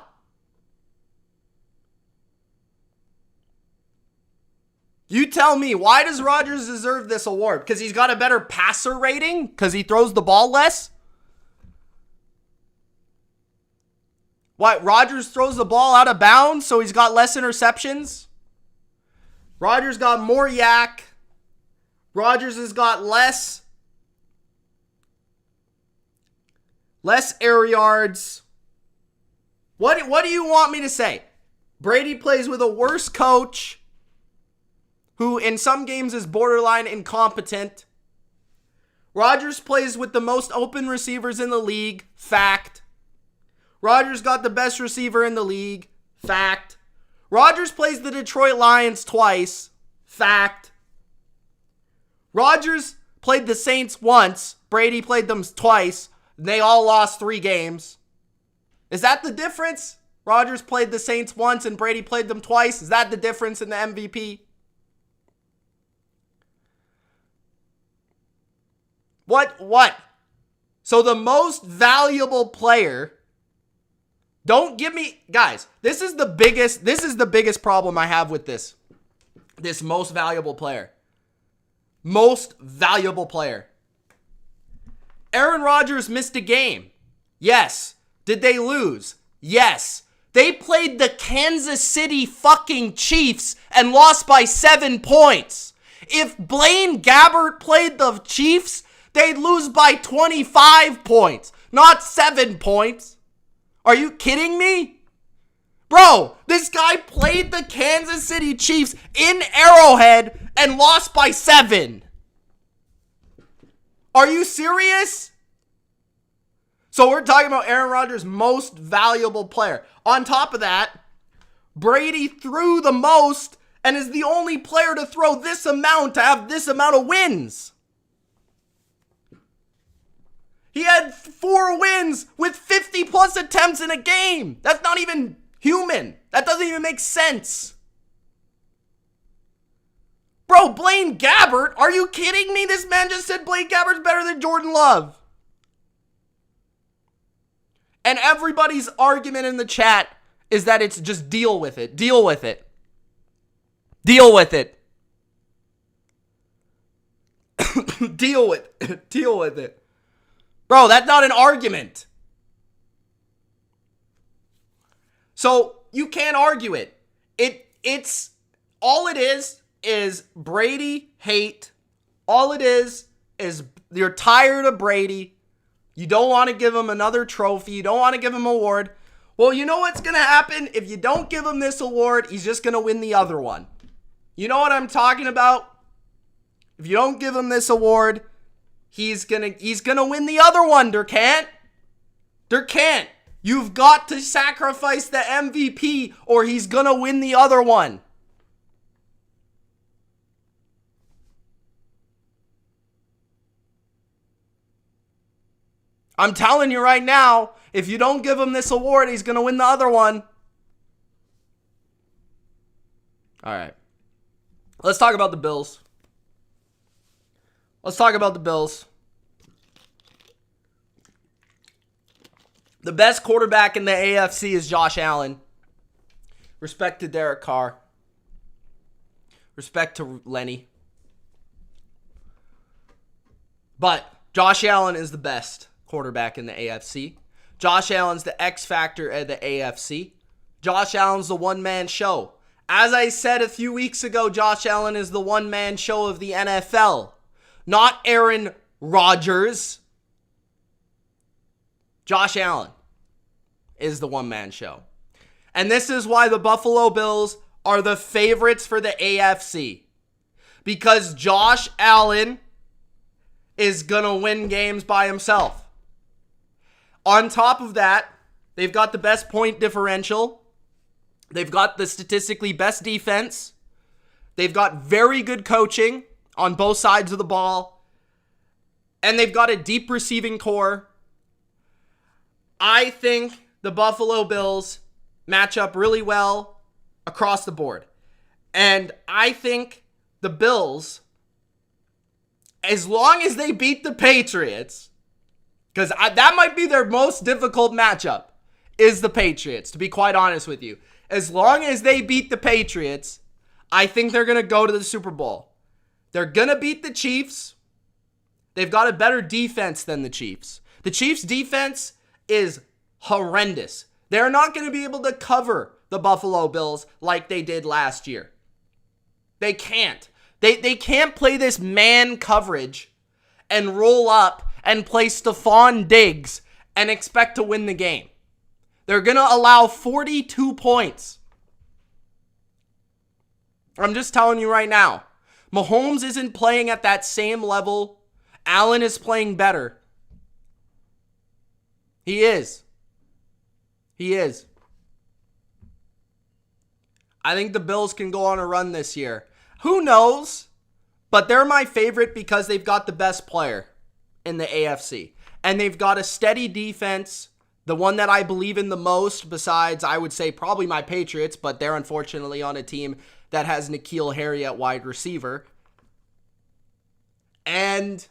You tell me, why does Rodgers deserve this award? Because he's got a better passer rating? Because he throws the ball less? What, Rodgers throws the ball out of bounds, so he's got less interceptions? Rodgers got more yak. Rodgers has got less air yards. What do you want me to say? Brady plays with a worse coach who in some games is borderline incompetent. Rodgers plays with the most open receivers in the league. Fact. Rodgers got the best receiver in the league. Fact. Rodgers plays the Detroit Lions twice. Fact. Rodgers played the Saints once. Brady played them twice. They all lost 3 games. Is that the difference? Rodgers played the Saints once and Brady played them twice. Is that the difference in the MVP? What? So the most valuable player, don't give me, guys, this is the biggest problem I have with this most valuable player. Most valuable player. Aaron Rodgers missed a game. Yes. Did they lose? Yes. They played the Kansas City fucking Chiefs and lost by 7 points. If Blaine Gabbert played the Chiefs, they'd lose by 25 points, not 7 points. Are you kidding me? Bro, this guy played the Kansas City Chiefs in Arrowhead and lost by 7. Are you serious? So we're talking about Aaron Rodgers' most valuable player. On top of that, Brady threw the most and is the only player to throw this amount to have this amount of wins. He had 4 wins with 50 plus attempts in a game. That's not even human. That doesn't even make sense. Bro, Blaine Gabbert? Are you kidding me? This man just said Blaine Gabbert's better than Jordan Love. And everybody's argument in the chat is that it's just deal with it. Deal with it. Deal with it. Deal with it. Deal with it. Bro, that's not an argument. So you can't argue it. It's all it is Brady hate. All it is you're tired of Brady. You don't want to give him another trophy. You don't want to give him an award. Well, you know what's going to happen? If you don't give him this award, he's just going to win the other one. You know what I'm talking about? If you don't give him this award, he's going to win the other one, Durkant. Durkant, you've got to sacrifice the MVP or he's going to win the other one. I'm telling you right now, if you don't give him this award, he's going to win the other one. All right. Let's talk about the Bills. Let's talk about the Bills. The best quarterback in the AFC is Josh Allen. Respect to Derek Carr. Respect to Lenny. But Josh Allen is the best quarterback in the AFC. Josh Allen's the X factor of the AFC. Josh Allen's the one-man show. As I said a few weeks ago, Josh Allen is the one-man show of the NFL. Not Aaron Rodgers. Josh Allen is the one-man show. And this is why the Buffalo Bills are the favorites for the AFC. Because Josh Allen is going to win games by himself. On top of that, they've got the best point differential. They've got the statistically best defense. They've got very good coaching on both sides of the ball. And they've got a deep receiving core. I think the Buffalo Bills match up really well across the board. And I think the Bills, as long as they beat the Patriots, because that might be their most difficult matchup, is the Patriots, to be quite honest with you. As long as they beat the Patriots, I think they're going to go to the Super Bowl. They're going to beat the Chiefs. They've got a better defense than the Chiefs. The Chiefs' defense is horrendous. They're not going to be able to cover the Buffalo Bills like they did last year. They can't. They can't play this man coverage and roll up and play Stephon Diggs and expect to win the game. They're going to allow 42 points. I'm just telling you right now. Mahomes isn't playing at that same level. Allen is playing better. He is. He is. I think the Bills can go on a run this year. Who knows? But they're my favorite because they've got the best player in the AFC. And they've got a steady defense. The one that I believe in the most, besides, I would say, probably my Patriots, but they're unfortunately on a team that has N'Keal Harry at wide receiver. And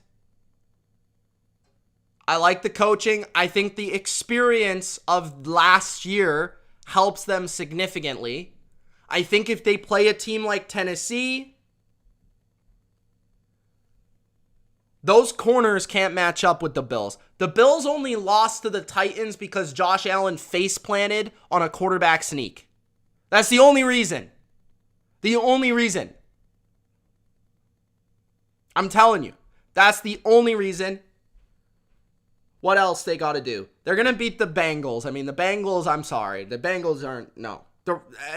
I like the coaching. I think the experience of last year helps them significantly. I think if they play a team like Tennessee, those corners can't match up with the Bills. The Bills only lost to the Titans because Josh Allen face planted on a quarterback sneak. That's the only reason. The only reason. I'm telling you. That's the only reason. What else they got to do? They're going to beat the Bengals. I mean, the Bengals, I'm sorry. The Bengals aren't, no.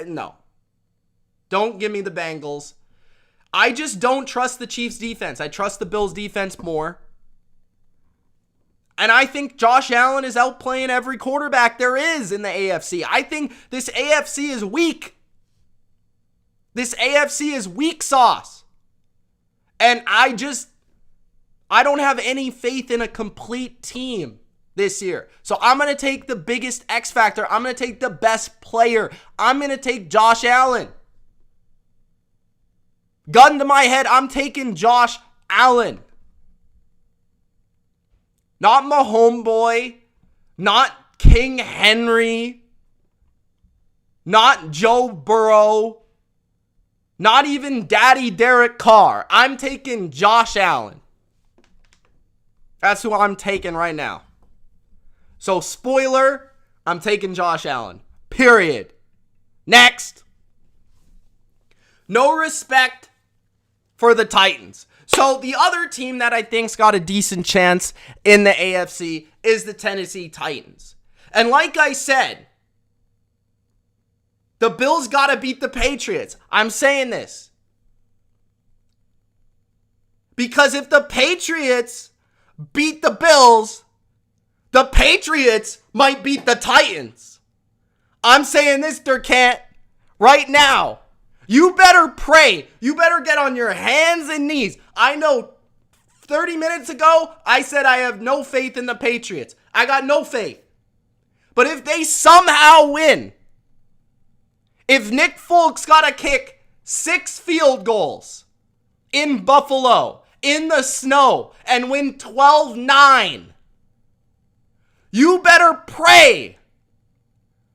No. Don't give me the Bengals. I just don't trust the Chiefs defense. I trust the Bills defense more. And I think Josh Allen is outplaying every quarterback there is in the AFC. I think this AFC is weak. This AFC is weak sauce. And I don't have any faith in a complete team this year. So I'm going to take the biggest X factor. I'm going to take the best player. I'm going to take Josh Allen. Gun to my head, I'm taking Josh Allen. Not my homeboy. Not King Henry. Not Joe Burrow. Not even Daddy Derek Carr. I'm taking Josh Allen. That's who I'm taking right now. So, spoiler, I'm taking Josh Allen. Period. Next. No respect for the Titans. So, the other team that I think's got a decent chance in the AFC is the Tennessee Titans. And like I said, the Bills got to beat the Patriots. I'm saying this because if the Patriots beat the Bills, the Patriots might beat the Titans. I'm saying this, Durkant, right now. You better pray. You better get on your hands and knees. I know 30 minutes ago, I said I have no faith in the Patriots. I got no faith. But if they somehow win, if Nick Folk's got to kick 6 field goals in Buffalo, in the snow, and win 12-9, you better pray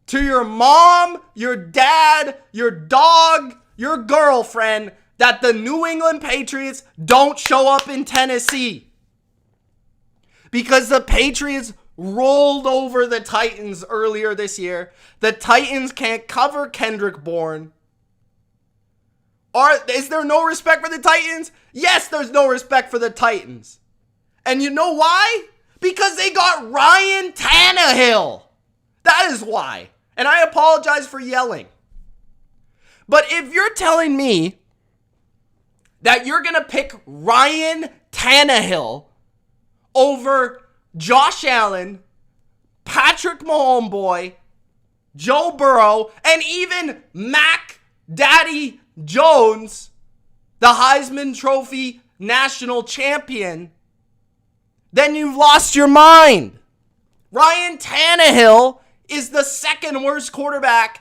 to your mom, your dad, your dog, your girlfriend that the New England Patriots don't show up in Tennessee. Because the Patriots rolled over the Titans earlier this year. The Titans can't cover Kendrick Bourne. Is there no respect for the Titans? Yes, there's no respect for the Titans. And you know why? Because they got Ryan Tannehill. That is why. And I apologize for yelling. But if you're telling me that you're going to pick Ryan Tannehill over Josh Allen, Patrick Mahomes, Joe Burrow, and even Mac Daddy Jones, the Heisman Trophy national champion, then you've lost your mind. Ryan Tannehill is the second worst quarterback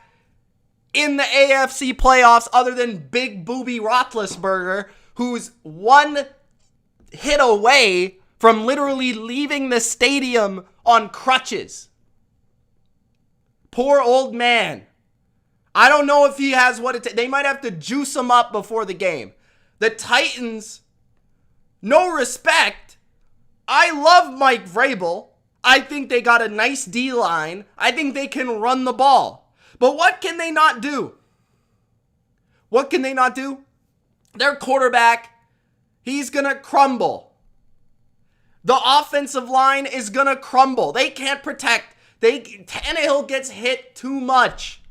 in the AFC playoffs other than Big Booby Roethlisberger, who's one hit away from literally leaving the stadium on crutches. Poor old man. I don't know if he has what it takes. They might have to juice him up before the game. The Titans, no respect. I love Mike Vrabel. I think they got a nice D-line. I think they can run the ball. But what can they not do? What can they not do? Their quarterback, he's going to crumble. The offensive line is going to crumble. They can't protect. Tannehill gets hit too much.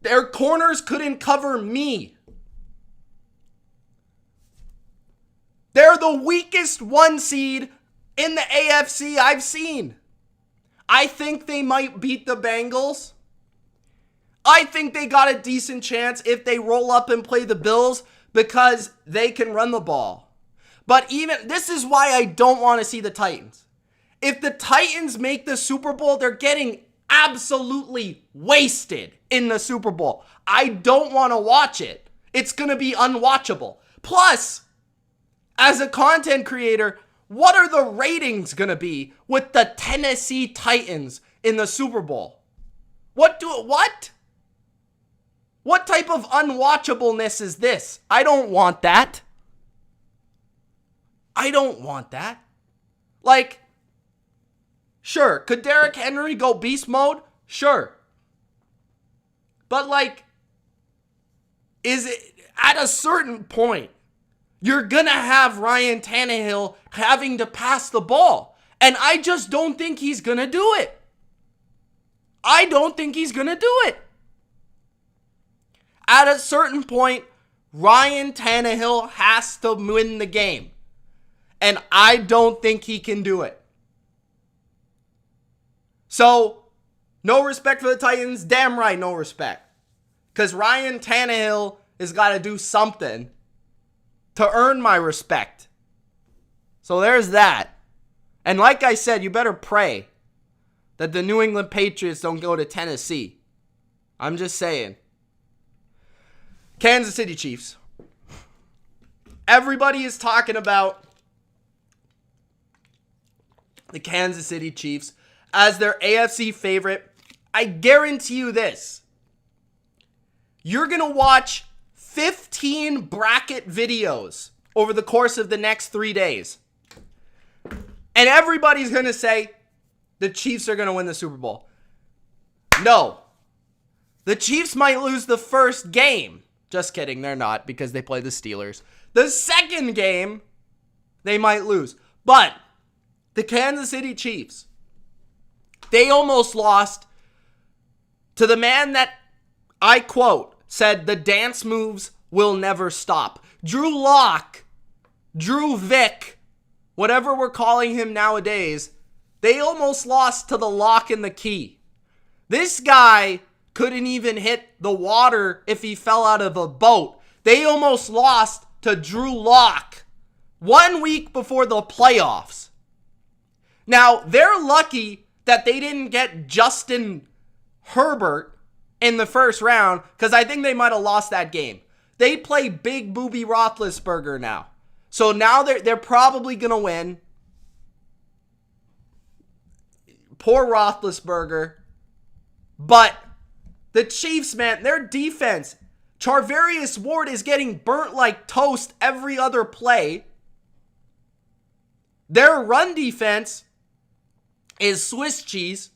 Their corners couldn't cover me. They're the weakest 1 seed in the AFC I've seen. I think they might beat the Bengals. I think they got a decent chance if they roll up and play the Bills because they can run the ball. But even this is why I don't want to see the Titans. If the Titans make the Super Bowl, they're getting absolutely wasted in the Super Bowl. I don't want to watch it. It's going to be unwatchable. Plus, as a content creator, what are the ratings going to be with the Tennessee Titans in the Super Bowl? What type of unwatchableness is this? I don't want that. I don't want that. Like, sure, could Derrick Henry go beast mode? Sure. But like, is it at a certain point, you're going to have Ryan Tannehill having to pass the ball. And I just don't think he's going to do it. I don't think he's going to do it. At a certain point, Ryan Tannehill has to win the game. And I don't think he can do it. So, no respect for the Titans. Damn right, no respect. Because Ryan Tannehill has got to do something to earn my respect. So there's that. And like I said, you better pray that the New England Patriots don't go to Tennessee. I'm just saying. Kansas City Chiefs. Everybody is talking about the Kansas City Chiefs as their AFC favorite. I guarantee you this. You're going to watch 15 bracket videos over the course of the next 3 days. And everybody's going to say the Chiefs are going to win the Super Bowl. No. The Chiefs might lose the first game. Just kidding, they're not, because they play the Steelers. The second game, they might lose. But the Kansas City Chiefs, they almost lost to the man that, I quote, said the dance moves will never stop. Drew Lock, Drew Vick, whatever we're calling him nowadays, they almost lost to the lock and the key. This guy couldn't even hit the water if he fell out of a boat. They almost lost to Drew Lock 1 week before the playoffs. Now, they're lucky that they didn't get Justin Herbert in the first round, because I think they might have lost that game. They play Big Booby Roethlisberger now. So now they're probably going to win. Poor Roethlisberger. But the Chiefs, man, their defense, Charvarius Ward is getting burnt like toast every other play. Their run defense is Swiss cheese.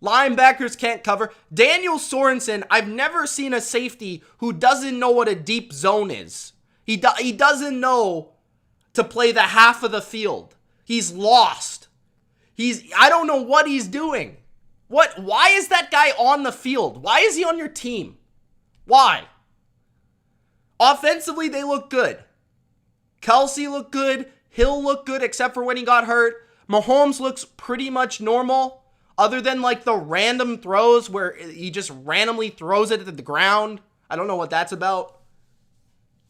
Linebackers can't cover. Daniel Sorensen, I've never seen a safety who doesn't know what a deep zone is. He doesn't know to play the half of the field. He's lost. I don't know what he's doing. Why is that guy on the field? Why is he on your team? Why? Offensively, they look good. Kelsey looked good. Hill looked good, except for when he got hurt. Mahomes looks pretty much normal, other than like the random throws where he just randomly throws it at the ground. I don't know what that's about.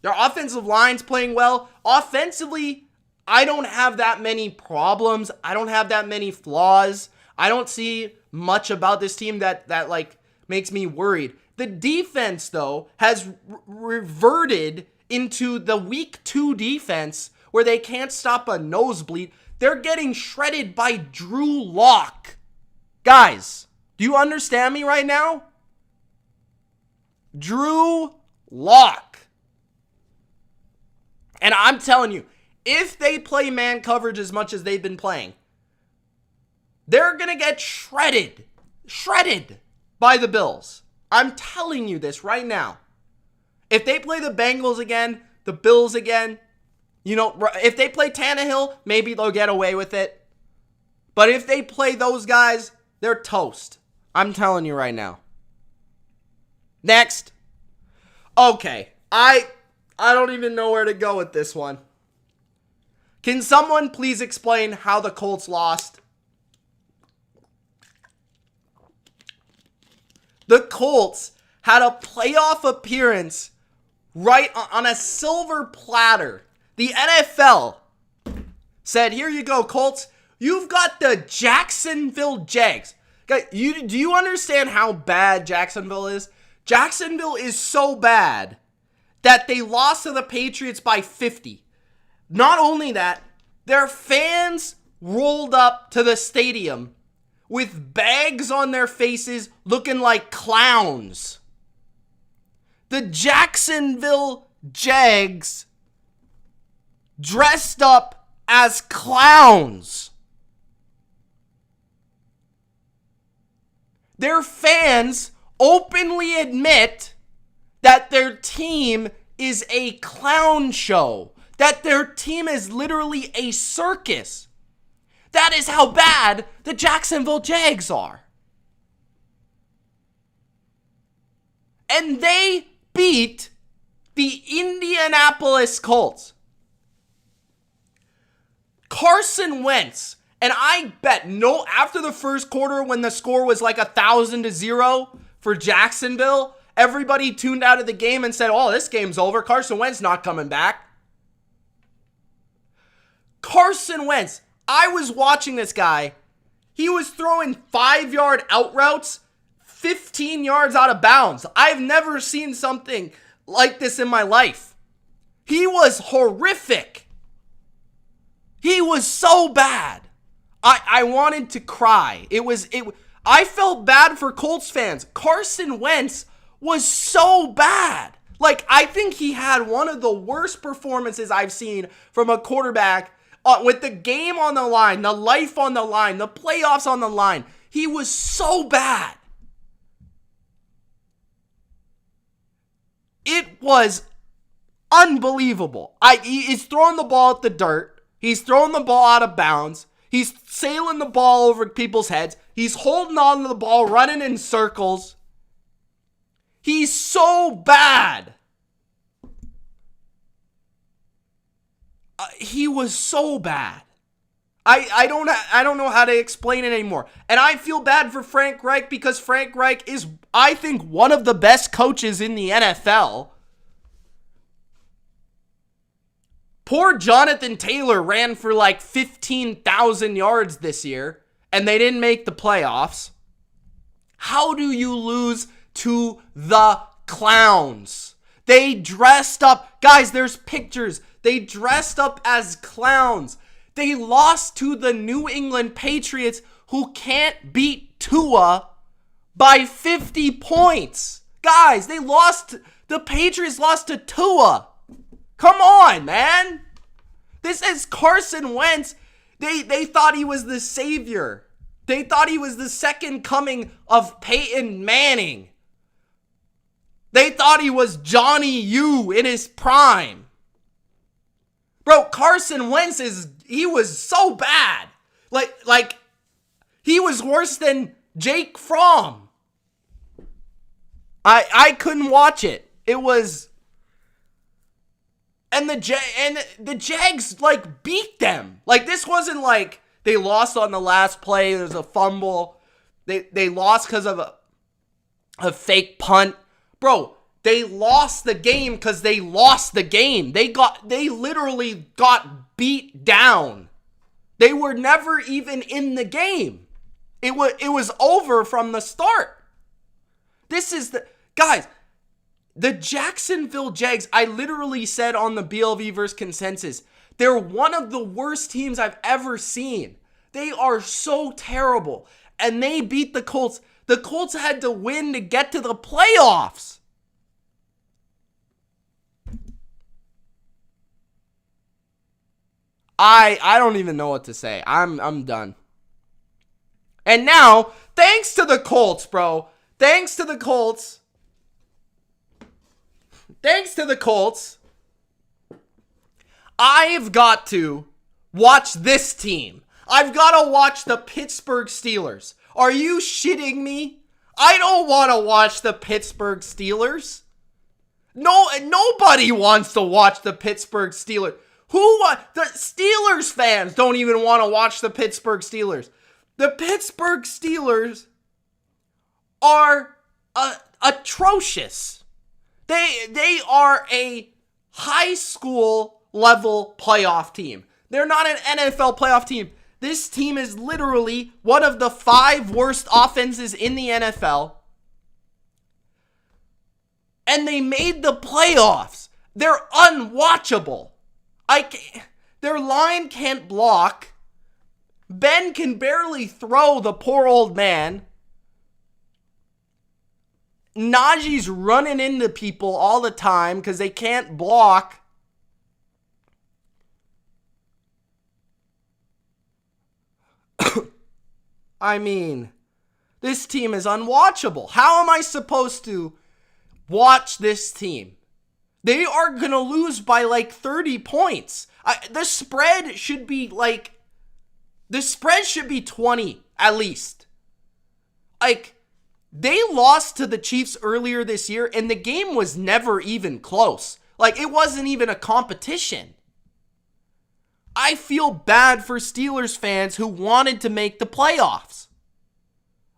Their offensive line's playing well. Offensively, I don't have that many problems. I don't have that many flaws. I don't see much about this team that like makes me worried. The defense, though, has reverted into the week 2 defense where they can't stop a nosebleed. They're getting shredded by Drew Lock. Guys, do you understand me right now? Drew Lock. And I'm telling you, if they play man coverage as much as they've been playing, they're going to get shredded. Shredded by the Bills. I'm telling you this right now. If they play the Bengals again, the Bills again, if they play Tannehill, maybe they'll get away with it. But if they play those guys, they're toast. I'm telling you right now. Next. Okay. I don't even know where to go with this one. Can someone please explain how the Colts lost? The Colts had a playoff appearance right on a silver platter. The NFL said, here you go, Colts. You've got the Jacksonville Jags. Guys, do you understand how bad Jacksonville is? Jacksonville is so bad that they lost to the Patriots by 50. Not only that, their fans rolled up to the stadium with bags on their faces looking like clowns. The Jacksonville Jags dressed up as clowns. Their fans openly admit that their team is a clown show. That their team is literally a circus. That is how bad the Jacksonville Jags are. And they beat the Indianapolis Colts. Carson Wentz, and I bet after the first quarter when the score was like 1,000-0 for Jacksonville, everybody tuned out of the game and said, oh, this game's over. Carson Wentz not coming back. Carson Wentz, I was watching this guy. He was throwing 5-yard out routes 15 yards out of bounds. I've never seen something like this in my life. He was horrific. He was so bad. I wanted to cry. I felt bad for Colts fans. Carson Wentz was so bad. Like, I think he had one of the worst performances I've seen from a quarterback with the game on the line, the life on the line, the playoffs on the line. He was so bad. It was unbelievable. He's throwing the ball at the dirt. He's throwing the ball out of bounds. He's sailing the ball over people's heads. He's holding on to the ball, running in circles. He's so bad. He was so bad. I don't know how to explain it anymore. And I feel bad for Frank Reich because Frank Reich is, I think, one of the best coaches in the NFL. Poor Jonathan Taylor ran for like 15,000 yards this year, and they didn't make the playoffs. How do you lose to the clowns? They dressed up. Guys, there's pictures. They dressed up as clowns. They lost to the New England Patriots, who can't beat Tua by 50 points. Guys, the Patriots lost to Tua. Come on, man. This is Carson Wentz. They thought he was the savior. They thought he was the second coming of Peyton Manning. They thought he was Johnny U in his prime. Bro, Carson Wentz he was so bad. Like he was worse than Jake Fromm. I couldn't watch it. It was, and the Jags like beat them. Like, this wasn't like they lost on the last play. There's a fumble. They lost because of a fake punt. Bro, they lost the game because they lost the game. They literally got beat down. They were never even in the game. It was over from the start. This is guys, the Jacksonville Jags, I literally said on the BLV versus Consensus, they're one of the worst teams I've ever seen. They are so terrible. And they beat the Colts. The Colts had to win to get to the playoffs. I don't even know what to say. I'm done. And now, thanks to the Colts, bro. Thanks to the Colts. I've got to watch this team. I've got to watch the Pittsburgh Steelers. Are you shitting me? I don't want to watch the Pittsburgh Steelers. No, nobody wants to watch the Pittsburgh Steelers. The Steelers fans don't even want to watch the Pittsburgh Steelers. The Pittsburgh Steelers are atrocious. They are a high school level playoff team. They're not an NFL playoff team. This team is literally one of the 5 worst offenses in the NFL. And they made the playoffs. They're unwatchable. Their line can't block. Ben can barely throw, the poor old man. Najee's running into people all the time because they can't block. I mean, this team is unwatchable. How am I supposed to watch this team? They are going to lose by like 30 points. The spread should be 20 at least. Like, they lost to the Chiefs earlier this year, and the game was never even close. Like, it wasn't even a competition. I feel bad for Steelers fans who wanted to make the playoffs.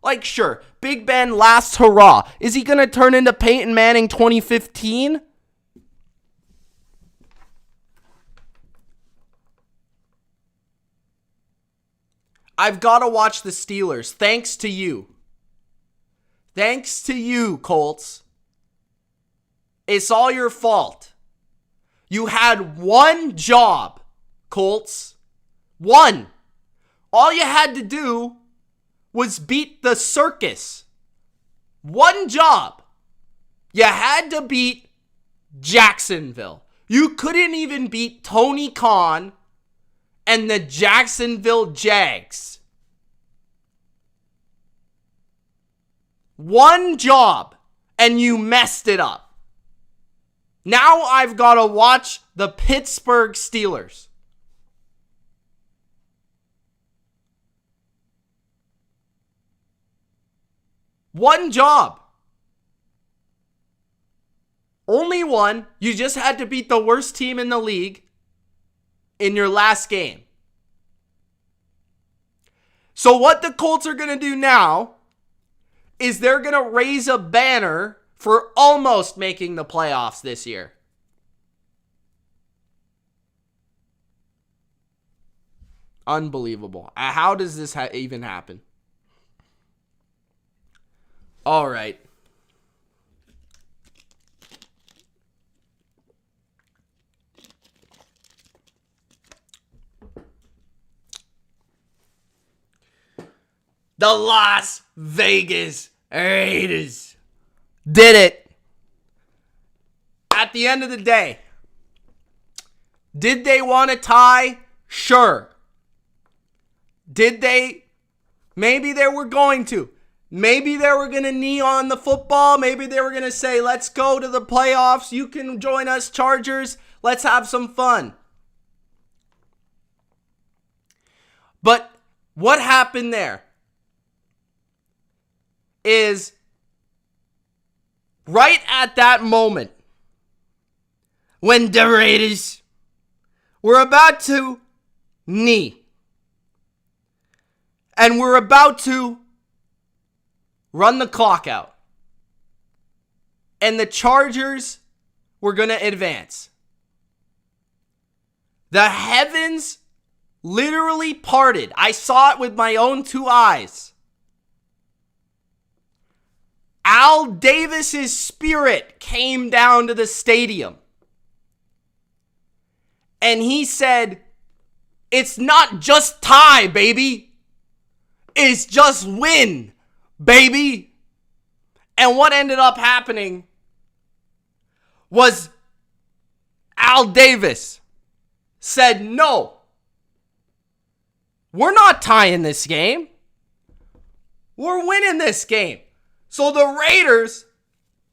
Like, sure, Big Ben last hurrah. Is he going to turn into Peyton Manning 2015? I've got to watch the Steelers, thanks to you. Thanks to you, Colts. It's all your fault. You had one job, Colts. One. All you had to do was beat the circus. One job. You had to beat Jacksonville. You couldn't even beat Tony Khan and the Jacksonville Jags. One job, and you messed it up. Now I've got to watch the Pittsburgh Steelers. One job. Only one. You just had to beat the worst team in the league in your last game. So what the Colts are going to do now is they're going to raise a banner for almost making the playoffs this year. Unbelievable. How does this even happen? All right. The Las Vegas Raiders did it. At the end of the day, did they want to tie? Sure. Did they? Maybe they were going to. Maybe they were going to knee on the football. Maybe they were going to say, let's go to the playoffs. You can join us, Chargers. Let's have some fun. But what happened there is right at that moment when the Raiders were about to knee and we're about to run the clock out and the Chargers were going to advance, the heavens literally parted. I saw it with my own two eyes. Al Davis's spirit came down to the stadium. And he said, it's not just tie, baby. It's just win, baby. And what ended up happening was Al Davis said, no, we're not tying this game. We're winning this game. So the Raiders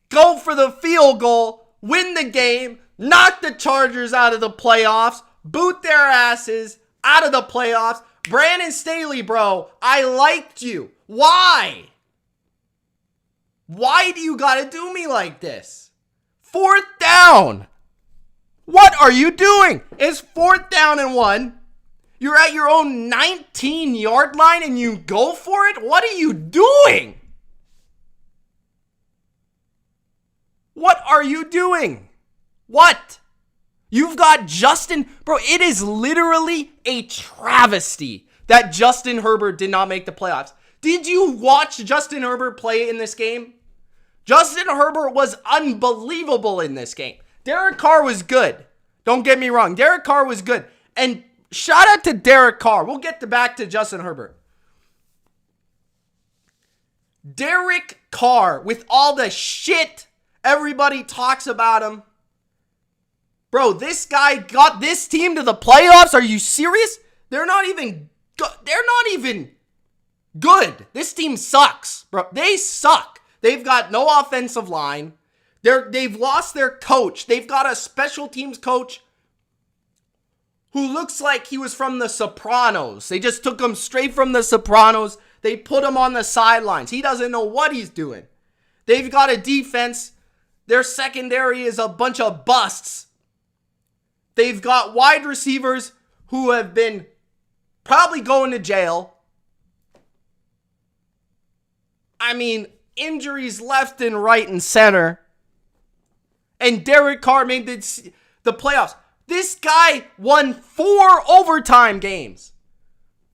go for the field goal, win the game, knock the Chargers out of the playoffs, boot their asses out of the playoffs. Brandon Staley, bro, I liked you. Why? Why do you gotta do me like this? 4th down. What are you doing? It's 4th down and 1. You're at your own 19-yard line and you go for it? What are you doing? What are you doing? What? You've got Justin. Bro, it is literally a travesty that Justin Herbert did not make the playoffs. Did you watch Justin Herbert play in this game? Justin Herbert was unbelievable in this game. Derek Carr was good. Don't get me wrong. Derek Carr was good. And shout out to Derek Carr. We'll get back to Justin Herbert. Derek Carr, with all the shit everybody talks about him. Bro, this guy got this team to the playoffs. Are you serious? They're not even good. This team sucks, bro. They suck. They've got no offensive line. They've lost their coach. They've got a special teams coach who looks like he was from The Sopranos. They just took him straight from The Sopranos. They put him on the sidelines. He doesn't know what he's doing. They've got a defense. Their secondary is a bunch of busts. They've got wide receivers who have been probably going to jail. I mean, injuries left and right and center. And Derek Carr made the playoffs. This guy won 4 overtime games.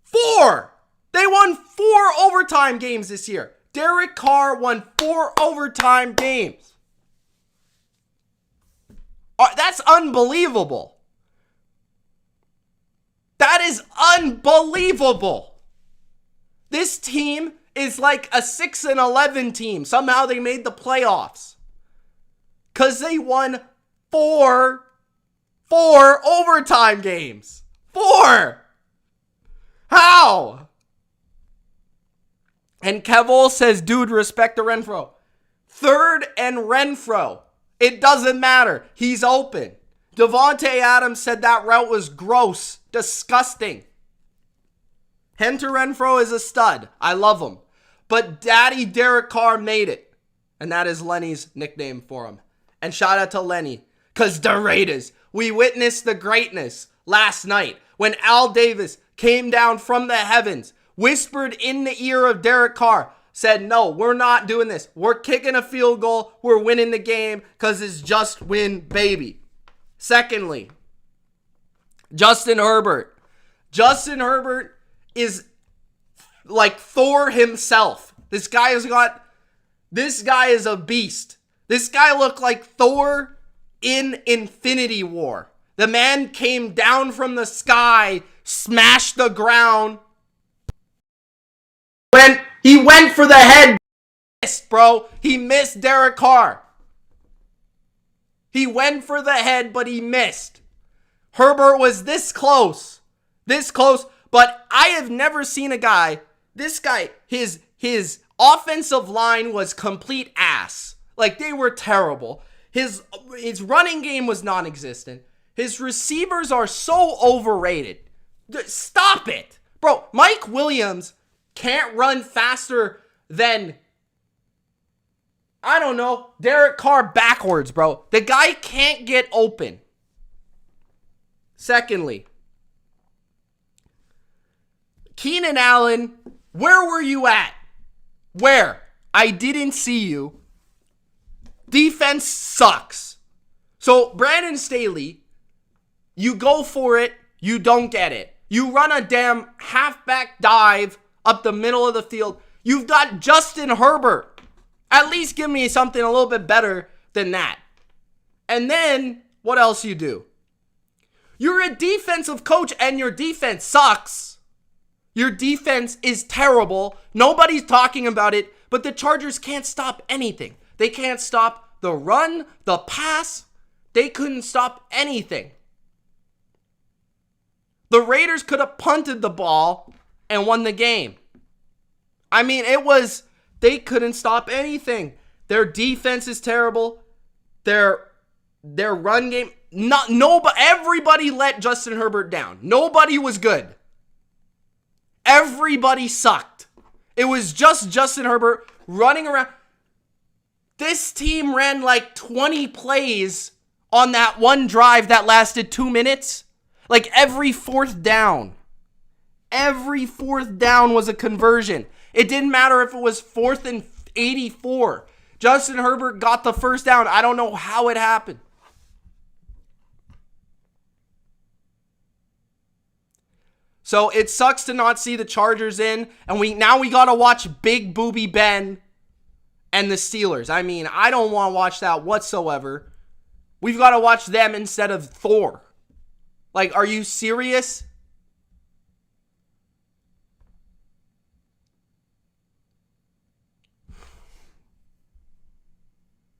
4! They won 4 overtime games this year. Derek Carr won 4 overtime games. That's unbelievable. That is unbelievable. This team is like a 6-11 team. Somehow they made the playoffs. Because they won 4 overtime games. 4! How? And Kevol says, dude, respect the Renfro. 3rd and Renfro. It doesn't matter. He's open. Devontae Adams said that route was gross. Disgusting. Hunter Renfro is a stud. I love him. But Daddy Derek Carr made it. And that is Lenny's nickname for him. And shout out to Lenny. Because the Raiders, we witnessed the greatness last night when Al Davis came down from the heavens, whispered in the ear of Derek Carr, said, no, we're not doing this. We're kicking a field goal. We're winning the game because it's just win, baby. Secondly, Justin Herbert. Justin Herbert is like Thor himself. This guy is a beast. This guy looked like Thor in Infinity War. The man came down from the sky, smashed the ground. He went for the head. Missed, bro. He missed Derek Carr. He went for the head, but he missed. Herbert was this close. This close. But I have never seen a guy. This guy, his offensive line was complete ass. Like, they were terrible. His running game was non-existent. His receivers are so overrated. Stop it. Bro, Mike Williams can't run faster than, I don't know, Derek Carr backwards, bro. The guy can't get open. Secondly, Keenan Allen, where were you at? Where? I didn't see you. Defense sucks. So, Brandon Staley, you go for it, you don't get it. You run a damn halfback dive up the middle of the field. You've got Justin Herbert. At least give me something a little bit better than that. And then, what else you do? You're a defensive coach and your defense sucks. Your defense is terrible. Nobody's talking about it, but the Chargers can't stop anything. They can't stop the run, the pass. They couldn't stop anything. The Raiders could have punted the ball and won the game. I mean, they couldn't stop anything. Their defense is terrible. Their run game, everybody let Justin Herbert down. Nobody was good. Everybody sucked. It was just Justin Herbert running around. This team ran like 20 plays on that one drive that lasted 2 minutes. Like every fourth down. Every fourth down was a conversion. It didn't matter if it was 4th and 84. Justin Herbert got the first down. I don't know how it happened. So it sucks to not see the Chargers in. And now we got to watch Big Booby Ben and the Steelers. I mean, I don't want to watch that whatsoever. We've got to watch them instead of Thor. Like, are you serious?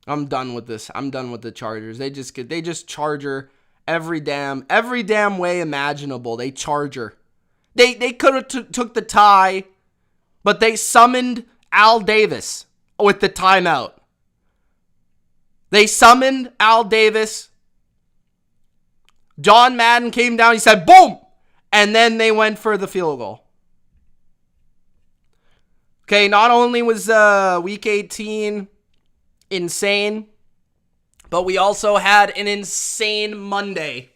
I'm done with this. I'm done with the Chargers. They just Charger every damn way imaginable. They Charger. They could have took the tie, but they summoned Al Davis with the timeout. They summoned Al Davis. John Madden came down. He said, boom. And then they went for the field goal. Okay, not only was Week 18 insane, but we also had an insane Monday.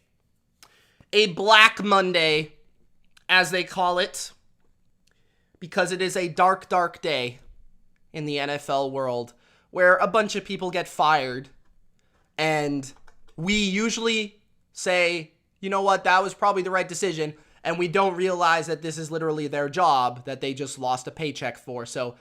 A Black Monday, as they call it, because it is a dark, dark day in the NFL world where a bunch of people get fired, and we usually say, you know what, that was probably the right decision, and we don't realize that this is literally their job that they just lost a paycheck for. So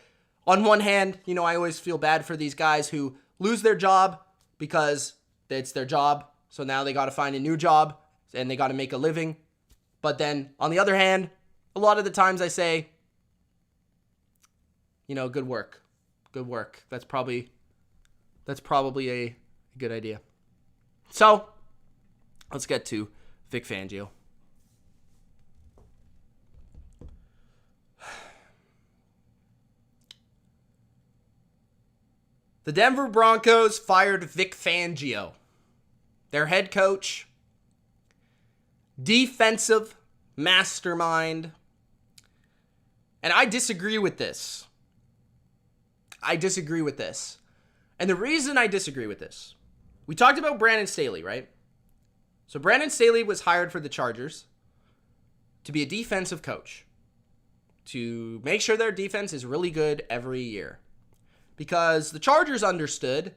on one hand, you know, I always feel bad for these guys who lose their job because it's their job, so now they got to find a new job, and they got to make a living. But then, on the other hand, a lot of the times I say, you know, good work. Good work. That's probably a good idea. So, let's get to Vic Fangio. The Denver Broncos fired Vic Fangio, their head coach, defensive mastermind. And I disagree with this. And the reason I disagree with this, we talked about Brandon Staley, right? So Brandon Staley was hired for the Chargers to be a defensive coach, to make sure their defense is really good every year. Because the Chargers understood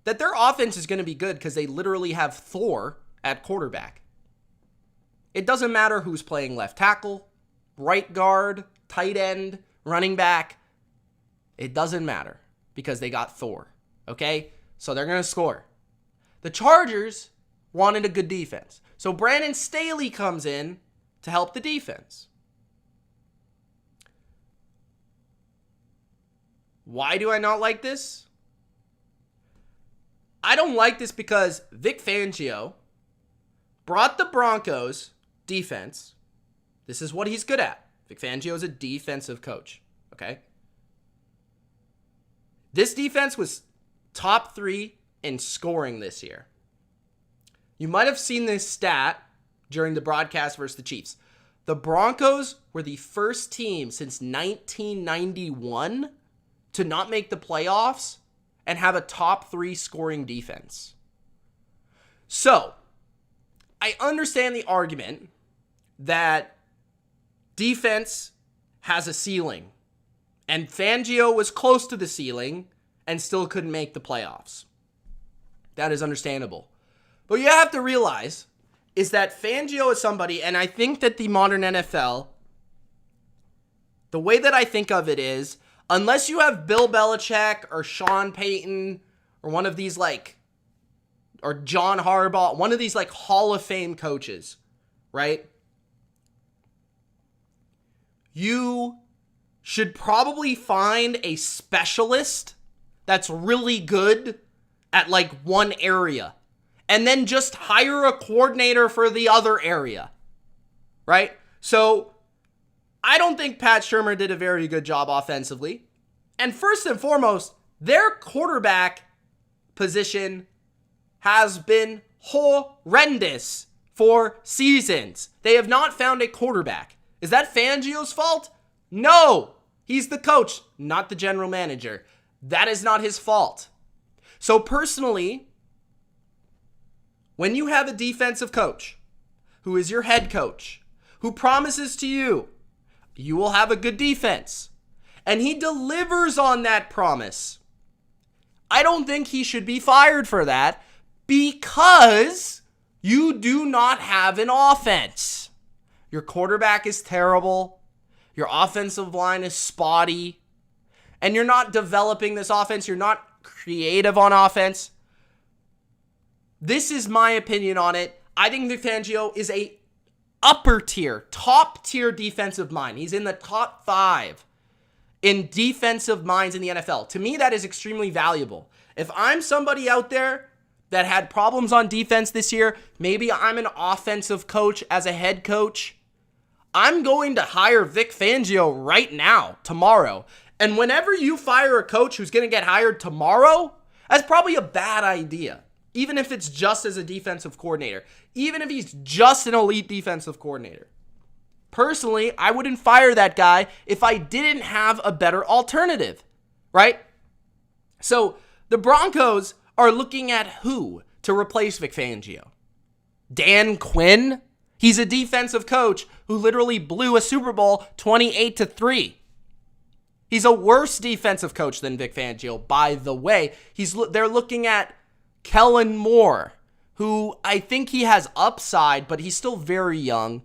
that their offense is going to be good because they literally have Thor at quarterback. It doesn't matter who's playing left tackle, right guard, tight end, running back. It doesn't matter because they got Thor, okay? So they're going to score. The Chargers wanted a good defense. So Brandon Staley comes in to help the defense. Why do I not like this? I don't like this because Vic Fangio brought the Broncos defense. This is what he's good at. Vic Fangio is a defensive coach, okay? This defense was top 3 in scoring this year. You might have seen this stat during the broadcast versus the Chiefs. The Broncos were the first team since 1991 to not make the playoffs and have a top 3 scoring defense. So, I understand the argument that defense has a ceiling, and Fangio was close to the ceiling and still couldn't make the playoffs. That is understandable. But you have to realize is that Fangio is somebody, and I think that the modern NFL, the way that I think of it is, unless you have Bill Belichick or Sean Payton or one of these or John Harbaugh, one of these Hall of Fame coaches, right? You should probably find a specialist that's really good at one area and then just hire a coordinator for the other area, right? So I don't think Pat Shurmur did a very good job offensively. And first and foremost, their quarterback position has been horrendous for seasons. They have not found a quarterback. Is that Fangio's fault? No. He's the coach, not the general manager. That is not his fault. So personally, when you have a defensive coach who is your head coach, who promises to you, you will have a good defense, and he delivers on that promise, I don't think he should be fired for that because you do not have an offense. Your quarterback is terrible. Your offensive line is spotty. And you're not developing this offense. You're not creative on offense. This is my opinion on it. I think Vic Fangio is a upper tier, top tier defensive mind. He's in the top 5 in defensive minds in the NFL. To me, that is extremely valuable. If I'm somebody out there that had problems on defense this year, maybe I'm an offensive coach as a head coach, I'm going to hire Vic Fangio right now, tomorrow. And whenever you fire a coach who's going to get hired tomorrow, That's probably a bad idea. Even if it's just as a defensive coordinator. Even if he's just an elite defensive coordinator. Personally, I wouldn't fire that guy if I didn't have a better alternative. Right? So, the Broncos are looking at who to replace Vic Fangio? Dan Quinn? He's a defensive coach who literally blew a Super Bowl 28-3. He's a worse defensive coach than Vic Fangio, by the way. They're looking at Kellen Moore, who I think he has upside, but he's still very young.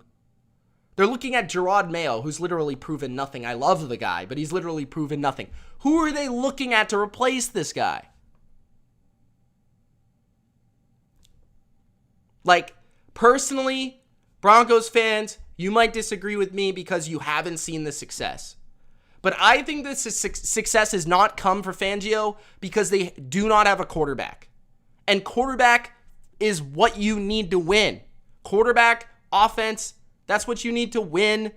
They're looking at Gerard Mayo, who's literally proven nothing. I love the guy, but he's literally proven nothing. Who are they looking at to replace this guy? Like, personally, Broncos fans, you might disagree with me because you haven't seen the success. But I think this success has not come for Fangio because they do not have a quarterback. And quarterback is what you need to win. Quarterback, offense, that's what you need to win.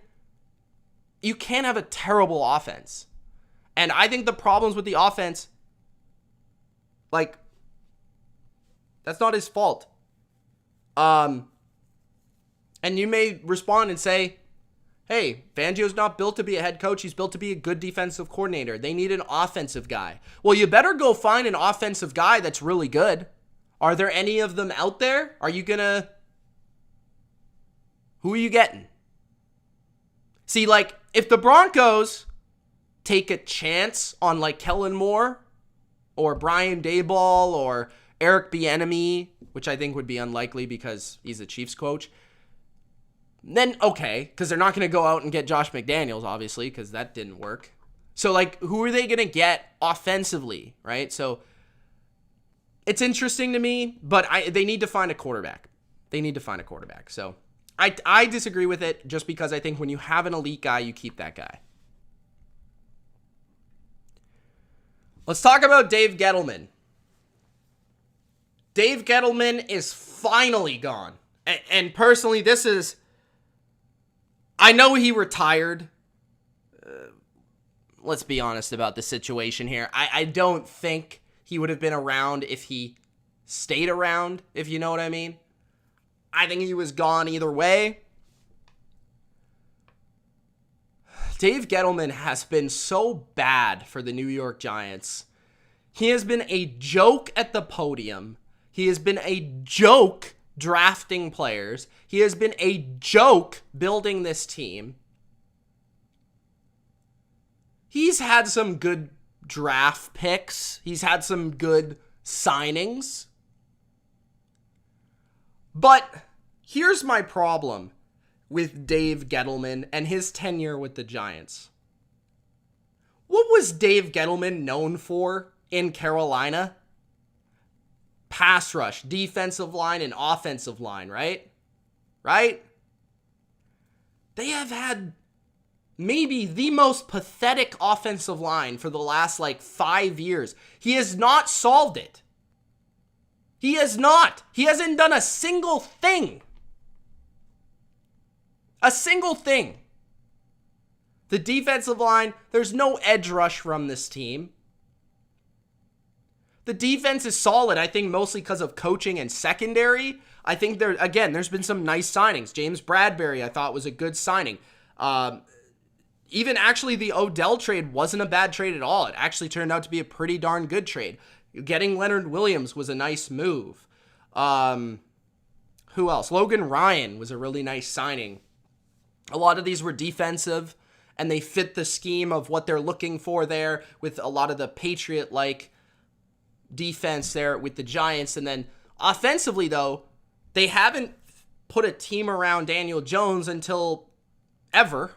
You can't have a terrible offense. And I think the problems with the offense, like, that's not his fault. And you may respond and say, hey, Fangio's not built to be a head coach. He's built to be a good defensive coordinator. They need an offensive guy. Well, you better go find an offensive guy that's really good. Are there any of them out there? Who are you getting? See, like, if the Broncos take a chance on, like, Kellen Moore or Brian Daboll or Eric Bieniemy, which I think would be unlikely because he's a Chiefs coach, then okay, because they're not going to go out and get Josh McDaniels, obviously, because that didn't work. So, like, who are they going to get offensively, right? So, it's interesting to me, but they need to find a quarterback. So, I disagree with it just because I think when you have an elite guy, you keep that guy. Let's talk about Dave Gettleman. Dave Gettleman is finally gone. And personally, I know he retired. Let's be honest about the situation here. I don't think he would have been around if he stayed around, if you know what I mean. I think he was gone either way. Dave Gettleman has been so bad for the New York Giants. He has been a joke at the podium. He has been a joke drafting players. He has been a joke building this team. He's had some good draft picks. He's had some good signings. But here's my problem with Dave Gettleman and his tenure with the Giants. What was Dave Gettleman known for in Carolina? Pass rush, defensive line, and offensive line, right? Right? They have had maybe the most pathetic offensive line for the last, 5 years. He has not solved it. He has not. He hasn't done a single thing. A single thing. The defensive line, there's no edge rush from this team. The defense is solid, I think, mostly because of coaching and secondary. I think there's been some nice signings. James Bradbury, I thought, was a good signing. Even actually the Odell trade wasn't a bad trade at all. It actually turned out to be a pretty darn good trade. Getting Leonard Williams was a nice move. Who else? Logan Ryan was a really nice signing. A lot of these were defensive, and they fit the scheme of what they're looking for there with a lot of the Patriot-like defense there with the Giants. And then offensively, though, they haven't put a team around Daniel Jones until ever.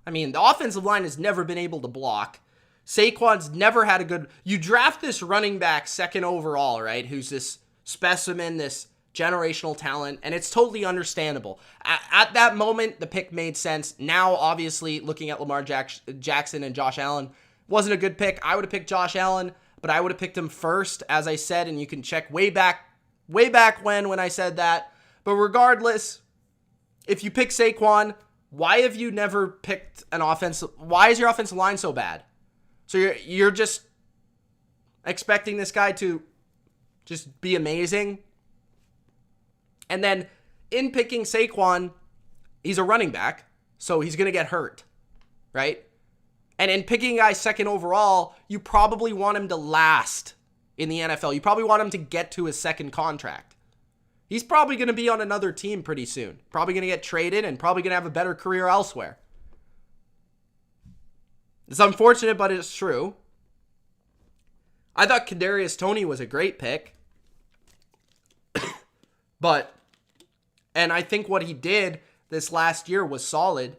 I mean, the offensive line has never been able to block. Saquon's never had a good... You draft this running back second overall, right? Who's this specimen, this generational talent, and it's totally understandable. At that moment, the pick made sense. Now, obviously, looking at Lamar Jackson and Josh Allen, wasn't a good pick. I would have picked Josh Allen, but I would have picked him first, as I said, and you can check way back when I said that. But regardless, if you pick Saquon, why have you never picked an offensive... Why is your offensive line so bad? So you're just expecting this guy to just be amazing. And then in picking Saquon, he's a running back, so he's going to get hurt, right? And in picking a guy second overall, you probably want him to last in the NFL. You probably want him to get to his second contract. He's probably going to be on another team pretty soon. Probably going to get traded and probably going to have a better career elsewhere. It's unfortunate, but it's true. I thought Kadarius Toney was a great pick. And I think what he did this last year was solid.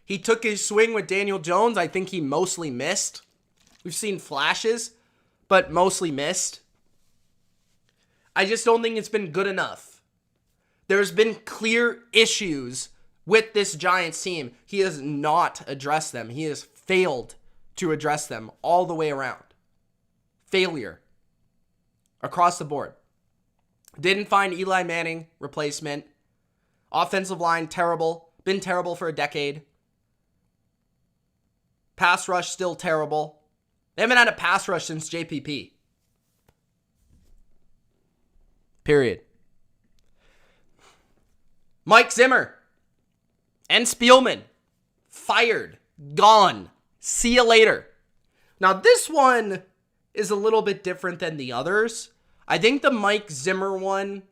He took his swing with Daniel Jones. I think he mostly missed. We've seen flashes, but mostly missed. I just don't think it's been good enough. There's been clear issues with this Giants team. He has not addressed them. He has failed to address them all the way around. Failure. Across the board. Didn't find Eli Manning replacement. Offensive line, terrible. Been terrible for a decade. Pass rush, still terrible. They haven't had a pass rush since JPP. Period. Mike Zimmer and Spielman, fired, gone. See you later. Now this one is a little bit different than the others. I think the Mike Zimmer one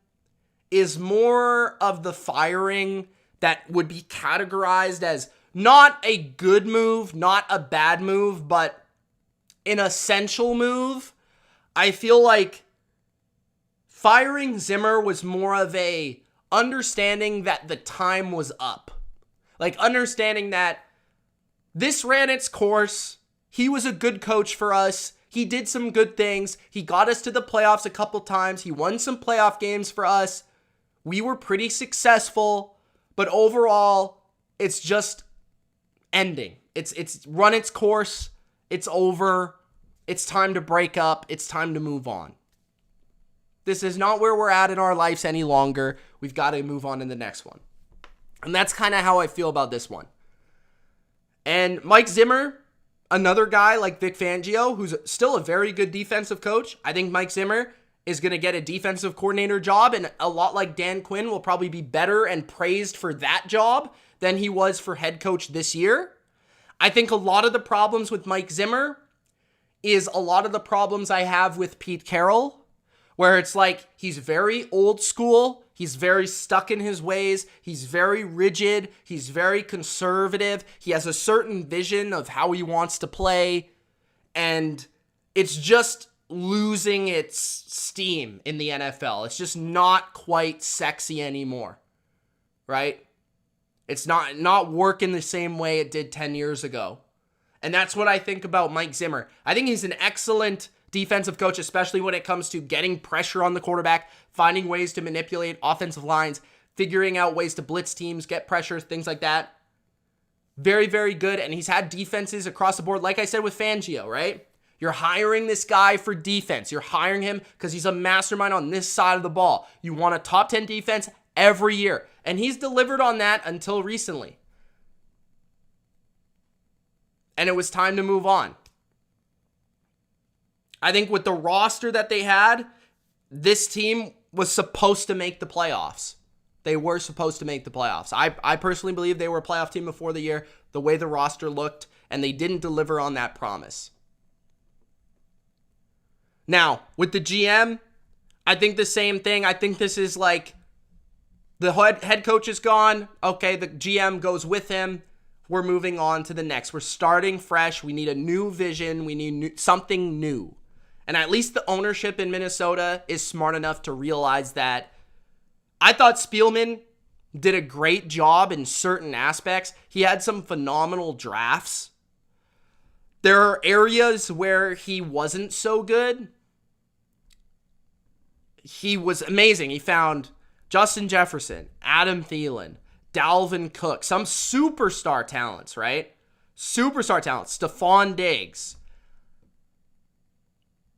is more of the firing that would be categorized as not a good move, not a bad move, but an essential move. I feel like firing Zimmer was more of a understanding that the time was up. Like understanding that this ran its course. He was a good coach for us. He did some good things. He got us to the playoffs a couple times. He won some playoff games for us. We were pretty successful, but overall, it's just ending. It's run its course. It's over. It's time to break up. It's time to move on. This is not where we're at in our lives any longer. We've got to move on to the next one. And that's kind of how I feel about this one. And Mike Zimmer, another guy like Vic Fangio, who's still a very good defensive coach. I think Mike Zimmer is going to get a defensive coordinator job, and a lot like Dan Quinn will probably be better and praised for that job than he was for head coach this year. I think a lot of the problems with Mike Zimmer is a lot of the problems I have with Pete Carroll, where it's like he's very old school. He's very stuck in his ways. He's very rigid. He's very conservative. He has a certain vision of how he wants to play. And it's just losing its steam in the NFL. It's just not quite sexy anymore. Right? It's not working the same way it did 10 years ago. And that's what I think about Mike Zimmer. I think he's an excellent defensive coach, especially when it comes to getting pressure on the quarterback, finding ways to manipulate offensive lines, figuring out ways to blitz teams, get pressure, things like that. Very, very good. And he's had defenses across the board, like I said with Fangio, right? You're hiring this guy for defense. You're hiring him because he's a mastermind on this side of the ball. You want a top 10 defense every year. And he's delivered on that until recently. And it was time to move on. I think with the roster that they had, this team was supposed to make the playoffs. They were supposed to make the playoffs. I personally believe they were a playoff team before the year, the way the roster looked, and they didn't deliver on that promise. Now, with the GM, I think the same thing. I think this is like the head coach is gone. Okay, the GM goes with him. We're moving on to the next. We're starting fresh. We need a new vision. We need something new. And at least the ownership in Minnesota is smart enough to realize that. I thought Spielman did a great job in certain aspects. He had some phenomenal drafts. There are areas where he wasn't so good. He was amazing. He found Justin Jefferson, Adam Thielen, Dalvin Cook, some superstar talents, right? Superstar talents. Stephon Diggs.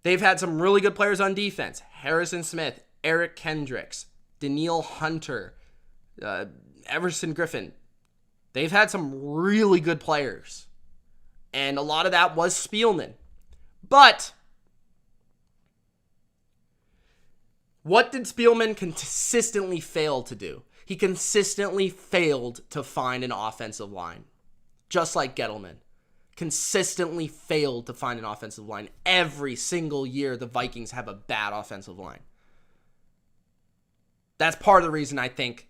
They've had some really good players on defense. Harrison Smith, Eric Kendricks, Danielle Hunter, Everson Griffin. They've had some really good players. And a lot of that was Spielman. But What did Spielman consistently fail to do? He consistently failed to find an offensive line. Just like Gettleman. Consistently failed to find an offensive line. Every single year, the Vikings have a bad offensive line. That's part of the reason I think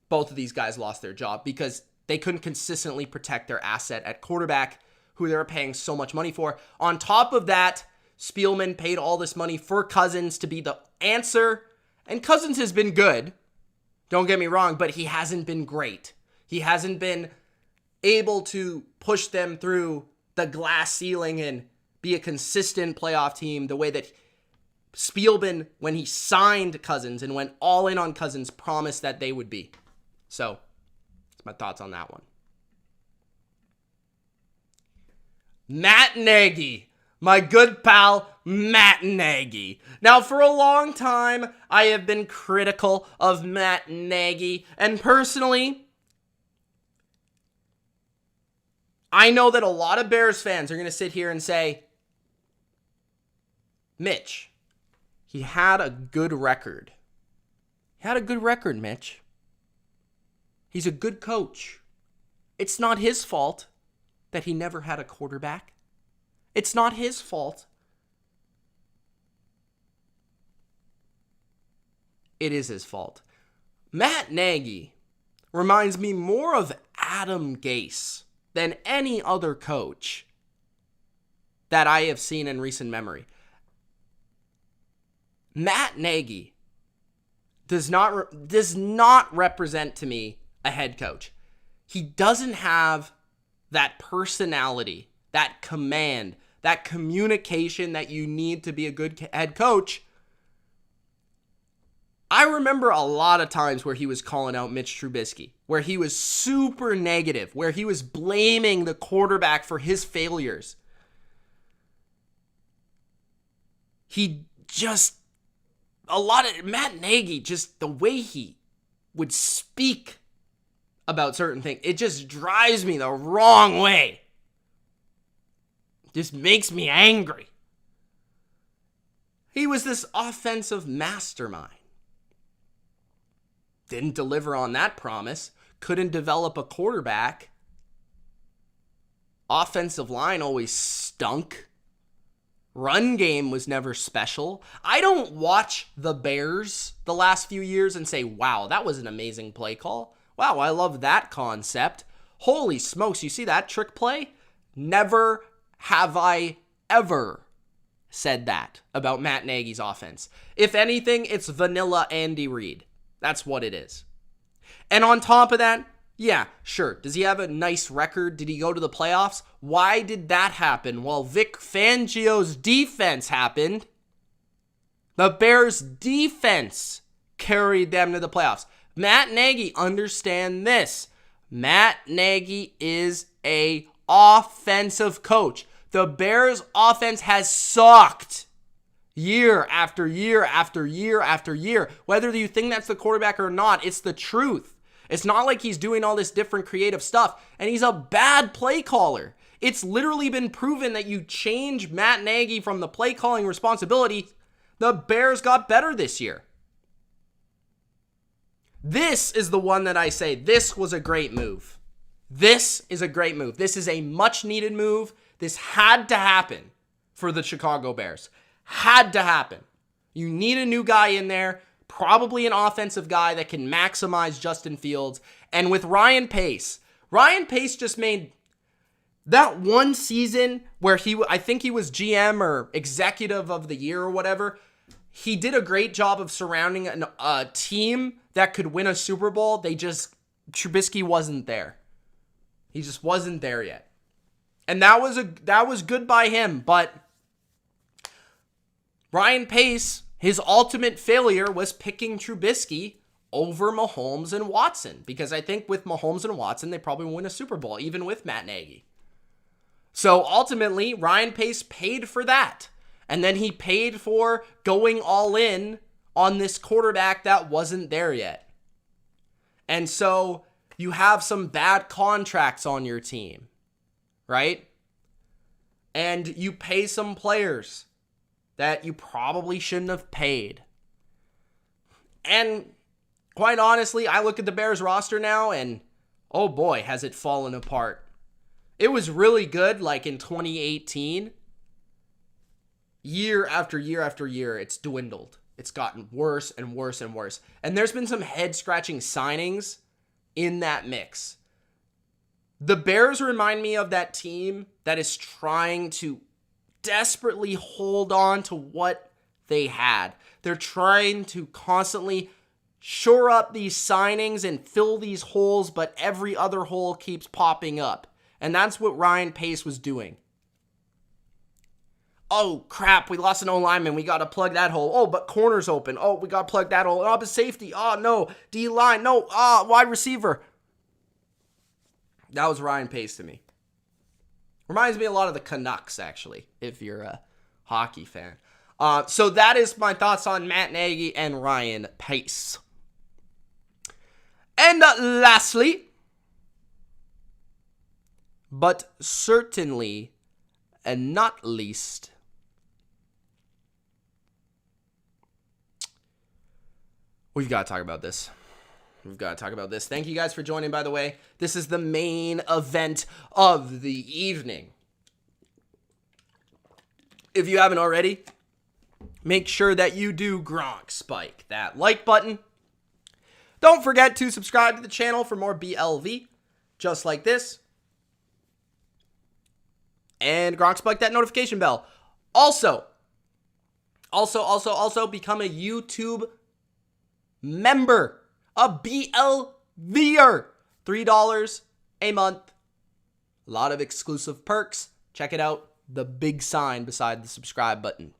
both of these guys lost their job, because they couldn't consistently protect their asset at quarterback, who they were paying so much money for. On top of that, Spielman paid all this money for Cousins to be the answer, and Cousins has been good. Don't get me wrong, but he hasn't been great. He hasn't been able to push them through the glass ceiling and be a consistent playoff team the way that Spielman, when he signed Cousins and went all in on Cousins, promised that they would be. So, that's my thoughts on that one. Matt Nagy. My good pal, Matt Nagy. Now, for a long time, I have been critical of Matt Nagy. And personally, I know that a lot of Bears fans are going to sit here and say, Mitch, he had a good record. He had a good record, Mitch. He's a good coach. It's not his fault that he never had a quarterback. It's not his fault. It is his fault. Matt Nagy reminds me more of Adam Gase than any other coach that I have seen in recent memory. Matt Nagy does not represent to me a head coach. He doesn't have that personality, that command, that communication that you need to be a good head coach. I remember a lot of times where he was calling out Mitch Trubisky, where he was super negative, where he was blaming the quarterback for his failures. Matt Nagy, just the way he would speak about certain things, it just drives me the wrong way. Just makes me angry. He was this offensive mastermind. Didn't deliver on that promise. Couldn't develop a quarterback. Offensive line always stunk. Run game was never special. I don't watch the Bears the last few years and say, wow, that was an amazing play call. Wow, I love that concept. Holy smokes, you see that trick play? Never have I ever said that about Matt Nagy's offense. If anything, it's vanilla Andy Reid. That's what it is. And on top of that, yeah, sure. Does he have a nice record? Did he go to the playoffs? Why did that happen? Well, Vic Fangio's defense happened. The Bears' defense carried them to the playoffs. Matt Nagy, understand this. Matt Nagy is a offensive coach. The Bears' offense has sucked year after year after year after year. Whether you think that's the quarterback or not, it's the truth. It's not like he's doing all this different creative stuff, and he's a bad play caller. It's literally been proven that you change Matt Nagy from the play calling responsibility, the Bears got better this year. This is the one that I say, this was a great move. This is a great move. This is a much needed move. This had to happen for the Chicago Bears. Had to happen. You need a new guy in there, probably an offensive guy that can maximize Justin Fields. And with Ryan Pace just made that one season where I think he was GM or executive of the year or whatever. He did a great job of surrounding a team that could win a Super Bowl. Trubisky wasn't there. He just wasn't there yet. And that was good by him, but Ryan Pace, his ultimate failure was picking Trubisky over Mahomes and Watson, because I think with Mahomes and Watson, they probably win a Super Bowl, even with Matt Nagy. So ultimately, Ryan Pace paid for that. And then he paid for going all in on this quarterback that wasn't there yet. And so you have some bad contracts on your team, right? And you pay some players that you probably shouldn't have paid. And quite honestly, I look at the Bears roster now and, oh boy, has it fallen apart. It was really good like in 2018. Year after year after year, it's dwindled. It's gotten worse and worse and worse. And there's been some head-scratching signings in that mix. The Bears remind me of that team that is trying to desperately hold on to what they had. They're trying to constantly shore up these signings and fill these holes, but every other hole keeps popping up. And that's what Ryan Pace was doing. Oh, crap, we lost an O-lineman. We got to plug that hole. Oh, but corner's open. Oh, we got to plug that hole. Oh, but safety. Oh, no. D-line. No. Wide receiver. That was Ryan Pace to me. Reminds me a lot of the Canucks, actually, if you're a hockey fan. So that is my thoughts on Matt Nagy and Ryan Pace. And lastly, but certainly and not least, we've got to talk about this. Thank you guys for joining, by the way. This is the main event of the evening. If you haven't already, make sure that you do Gronk spike that like button. Don't forget to subscribe to the channel for more BLV, just like this. And Gronk spike that notification bell. Also, become a YouTube member. A BLVer. $3 a month. A lot of exclusive perks. Check it out. The big sign beside the subscribe button.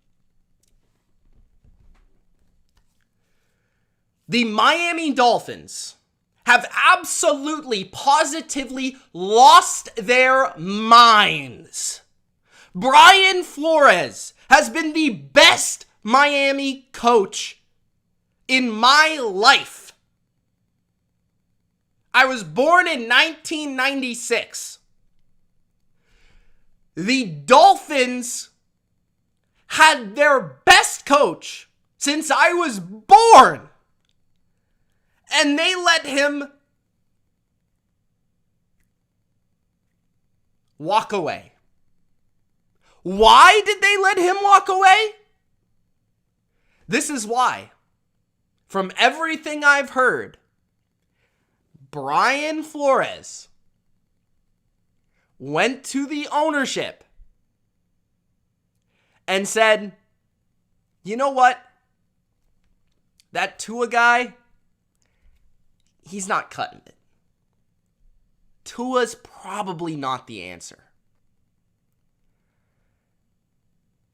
The Miami Dolphins have absolutely, positively lost their minds. Brian Flores has been the best Miami coach in my life. I was born in 1996. The Dolphins had their best coach since I was born. And they let him walk away. Why did they let him walk away? This is why. From everything I've heard, Brian Flores went to the ownership and said, you know what? That Tua guy, he's not cutting it. Tua's probably not the answer.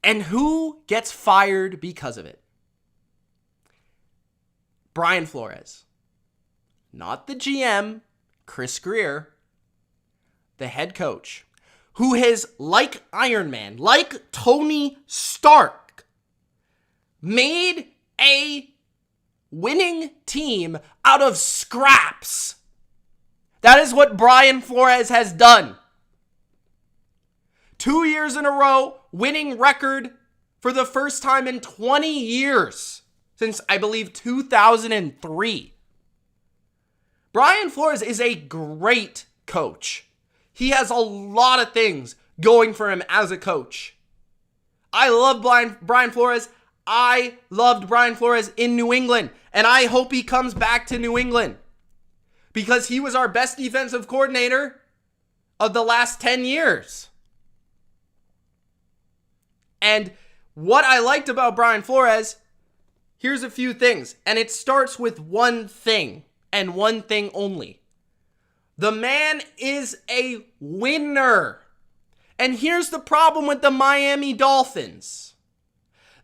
And who gets fired because of it? Brian Flores. Not the GM, Chris Greer, the head coach, who has, like Iron Man, like Tony Stark, made a winning team out of scraps. That is what Brian Flores has done. 2 years in a row, winning record for the first time in 20 years, since I believe 2003. Brian Flores is a great coach. He has a lot of things going for him as a coach. I love Brian Flores. I loved Brian Flores in New England, and I hope he comes back to New England because he was our best defensive coordinator of the last 10 years. And what I liked about Brian Flores, here's a few things, and it starts with one thing. And one thing only. The man is a winner. And here's the problem with the Miami Dolphins.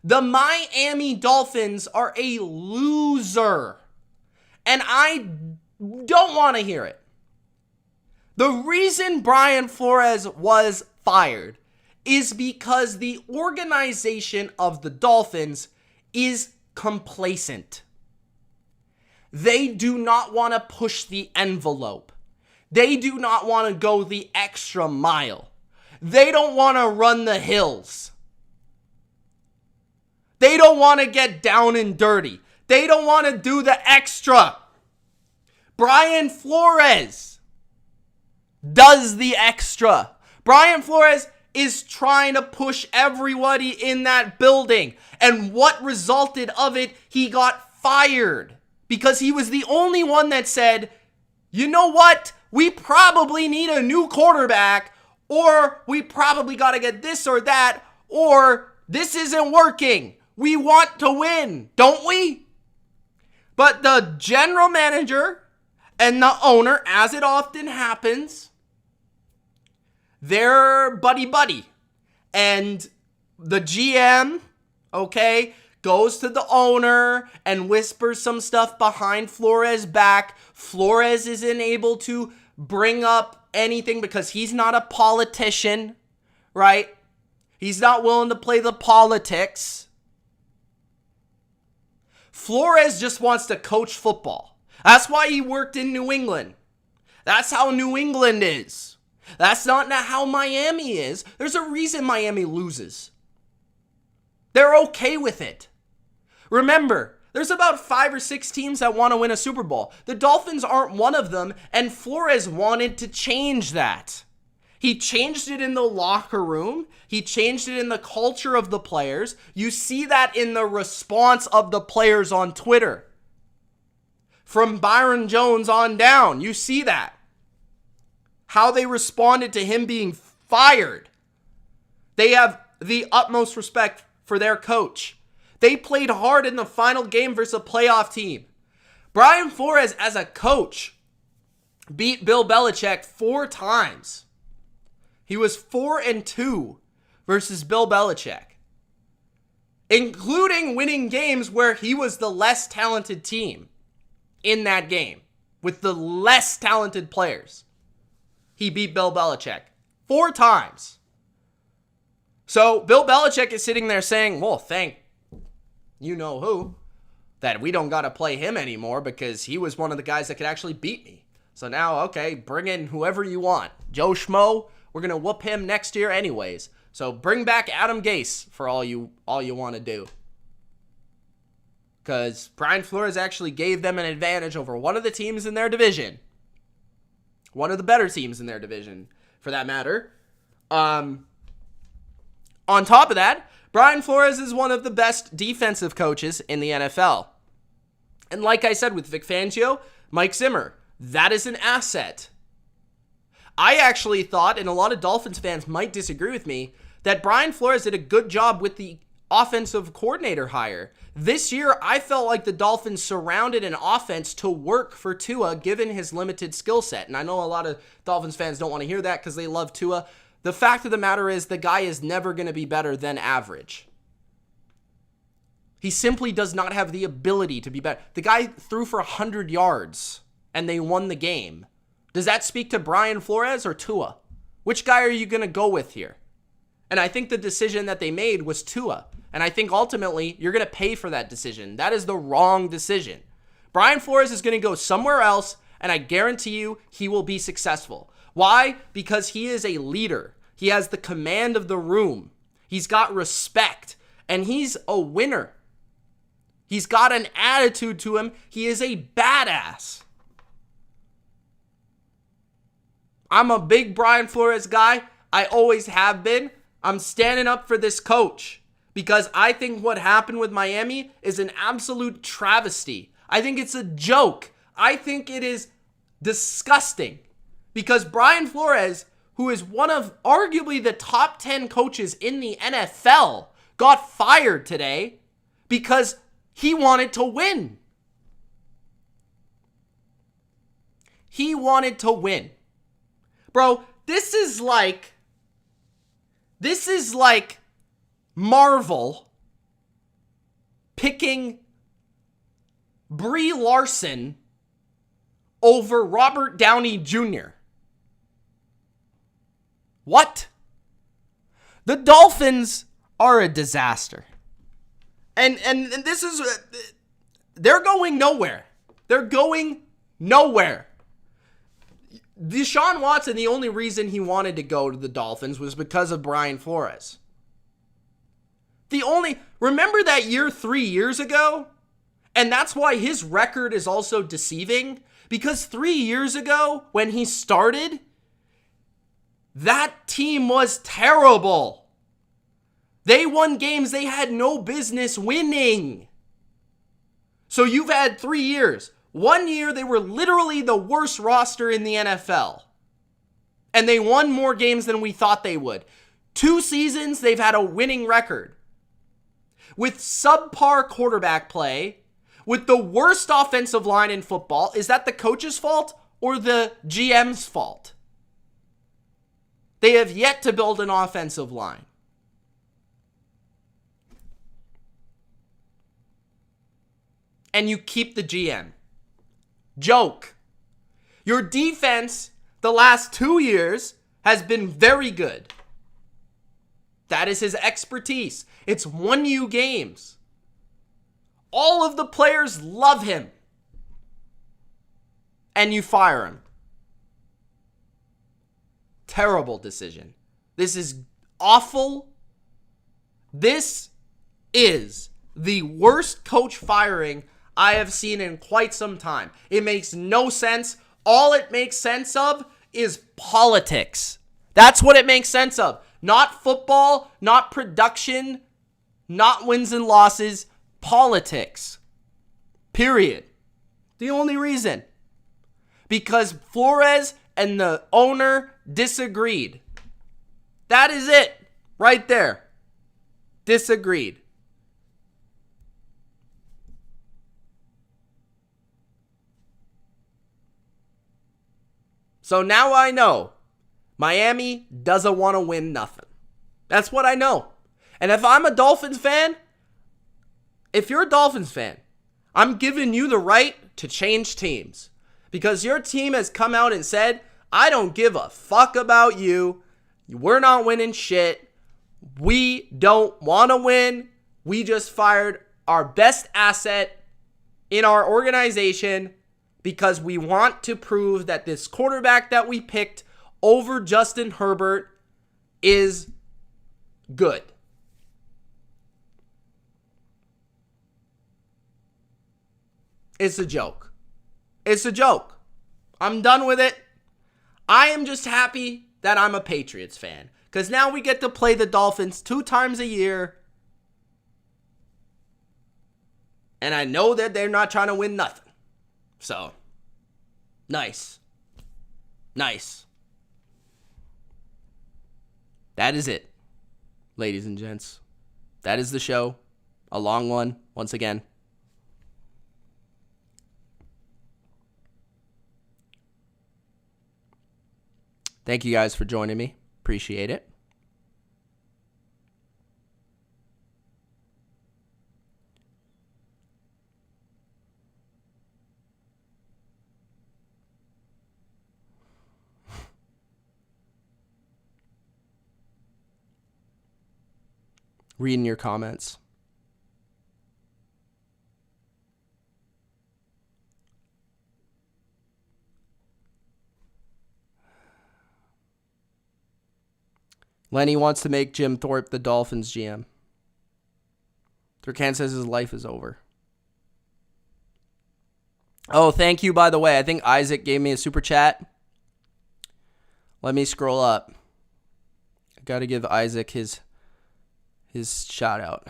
The Miami Dolphins are a loser. And I don't want to hear it. The reason Brian Flores was fired is because the organization of the Dolphins is complacent. They do not want to push the envelope. They do not want to go the extra mile. They don't want to run the hills. They don't want to get down and dirty. They don't want to do the extra. Brian Flores does the extra. Brian Flores is trying to push everybody in that building. And what resulted of it? He got fired because he was the only one that said, you know what? We probably need a new quarterback, or we probably got to get this or that, or this isn't working. We want to win, don't we? But the general manager and the owner, as it often happens, they're buddy-buddy. And the GM, okay, goes to the owner and whispers some stuff behind Flores' back. Flores isn't able to bring up anything because he's not a politician, right? He's not willing to play the politics. Flores just wants to coach football. That's why he worked in New England. That's how New England is. That's not how Miami is. There's a reason Miami loses. They're okay with it. Remember, there's about 5 or 6 teams that want to win a Super Bowl. The Dolphins aren't one of them, and Flores wanted to change that. He changed it in the locker room. He changed it in the culture of the players. You see that in the response of the players on Twitter. From Byron Jones on down, you see that. How they responded to him being fired. They have the utmost respect for their coach. They played hard in the final game versus a playoff team. Brian Flores, as a coach, beat Bill Belichick 4 times. He was 4-2 versus Bill Belichick, including winning games where he was the less talented team in that game with the less talented players. He beat Bill Belichick 4 times. So Bill Belichick is sitting there saying, well, thank you know who, that we don't got to play him anymore because he was one of the guys that could actually beat me. So now, okay, bring in whoever you want. Joe Schmo, we're going to whoop him next year anyways. So bring back Adam Gase for all you want to do. Because Brian Flores actually gave them an advantage over one of the teams in their division. One of the better teams in their division, for that matter. On top of that, Brian Flores is one of the best defensive coaches in the NFL. And like I said with Vic Fangio, Mike Zimmer, that is an asset. I actually thought, and a lot of Dolphins fans might disagree with me, that Brian Flores did a good job with the offensive coordinator hire. This year, I felt like the Dolphins surrounded an offense to work for Tua, given his limited skill set. And I know a lot of Dolphins fans don't want to hear that because they love Tua. The fact of the matter is the guy is never going to be better than average. He simply does not have the ability to be better. The guy threw for 100 yards and they won the game. Does that speak to Brian Flores or Tua? Which guy are you going to go with here? And I think the decision that they made was Tua. And I think ultimately you're going to pay for that decision. That is the wrong decision. Brian Flores is going to go somewhere else, and I guarantee you he will be successful. Why? Because he is a leader. He has the command of the room. He's got respect, and he's a winner. He's got an attitude to him. He is a badass. I'm a big Brian Flores guy. I always have been. I'm standing up for this coach because I think what happened with Miami is an absolute travesty. I think it's a joke. I think it is disgusting because Brian Flores, who is one of arguably the top 10 coaches in the NFL, got fired today because he wanted to win. He wanted to win. Bro, this is like Marvel picking Brie Larson over Robert Downey Jr. What? The Dolphins are a disaster. And this is, they're going nowhere. They're going nowhere. Deshaun Watson, the only reason he wanted to go to the Dolphins was because of Brian Flores. Remember that year 3 years ago? And that's why his record is also deceiving, because 3 years ago when he started, that team was terrible. They won games they had no business winning. So you've had 3 years. 1 year, they were literally the worst roster in the NFL. And they won more games than we thought they would. 2 seasons, they've had a winning record. With subpar quarterback play, with the worst offensive line in football, is that the coach's fault or the GM's fault? They have yet to build an offensive line. And you keep the GM. Joke. Your defense the last 2 years has been very good. That is his expertise. It's won you games. All of the players love him. And you fire him. Terrible decision. This is awful. This is the worst coach firing I have seen in quite some time. It makes no sense. All it makes sense of is politics. That's what it makes sense of. Not football, not production, not wins and losses. Politics. Period. The only reason. Because Flores and the owner disagreed. That is it. Right there. Disagreed. So now I know Miami doesn't want to win nothing. That's what I know. And if I'm a Dolphins fan, if you're a Dolphins fan, I'm giving you the right to change teams. Because your team has come out and said, I don't give a fuck about you. We're not winning shit. We don't want to win. We just fired our best asset in our organization because we want to prove that this quarterback that we picked over Justin Herbert is good. It's a joke. It's a joke. I'm done with it. I am just happy that I'm a Patriots fan. Because now we get to play the Dolphins 2 times a year. And I know that they're not trying to win nothing. So, nice. Nice. That is it, ladies and gents. That is the show. A long one, once again. Thank you guys for joining me. Appreciate it. Reading your comments. Lenny wants to make Jim Thorpe the Dolphins GM. Turkan says his life is over. Oh, thank you, by the way. I think Isaac gave me a super chat. Let me scroll up. I got to give Isaac his shout out.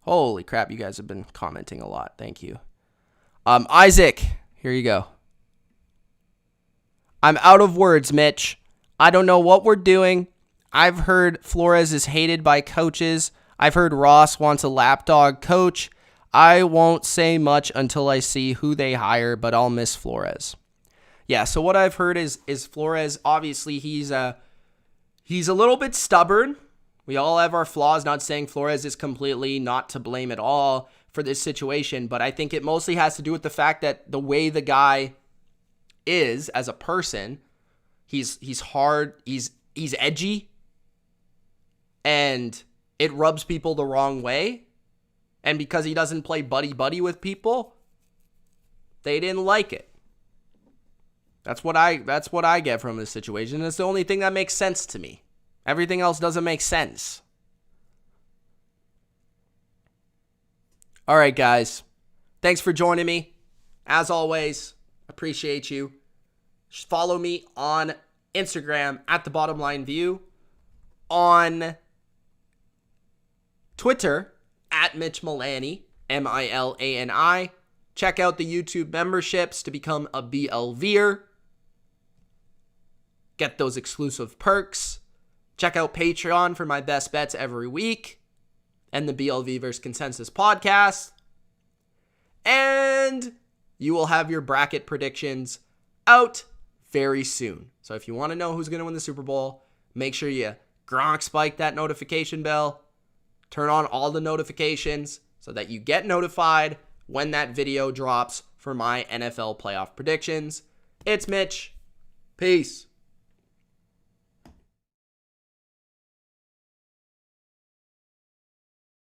Holy crap, you guys have been commenting a lot. Thank you. Isaac, here you go. I'm out of words, Mitch. I don't know what we're doing. I've heard Flores is hated by coaches. I've heard Ross wants a lapdog coach. I won't say much until I see who they hire, but I'll miss Flores. Yeah, so what I've heard is Flores, obviously he's a little bit stubborn. We all have our flaws, not saying Flores is completely not to blame at all for this situation, but I think it mostly has to do with the fact that the way the guy is as a person, he's hard, he's edgy, and it rubs people the wrong way. And because he doesn't play buddy-buddy with people, they didn't like it. That's what I get from this situation. It's the only thing that makes sense to me. Everything else doesn't make sense. All right, guys. Thanks for joining me. As always, appreciate you. Follow me on Instagram at TheBottomLineView, on Twitter at Mitch Milani, Milani. Check out the YouTube memberships to become a BLVer. Get those exclusive perks. Check out Patreon for my best bets every week and the BLV vs. Consensus podcast. And you will have your bracket predictions out very soon. So if you want to know who's going to win the Super Bowl, make sure you Gronk spike that notification bell. Turn on all the notifications so that you get notified when that video drops for my NFL playoff predictions. It's Mitch. Peace.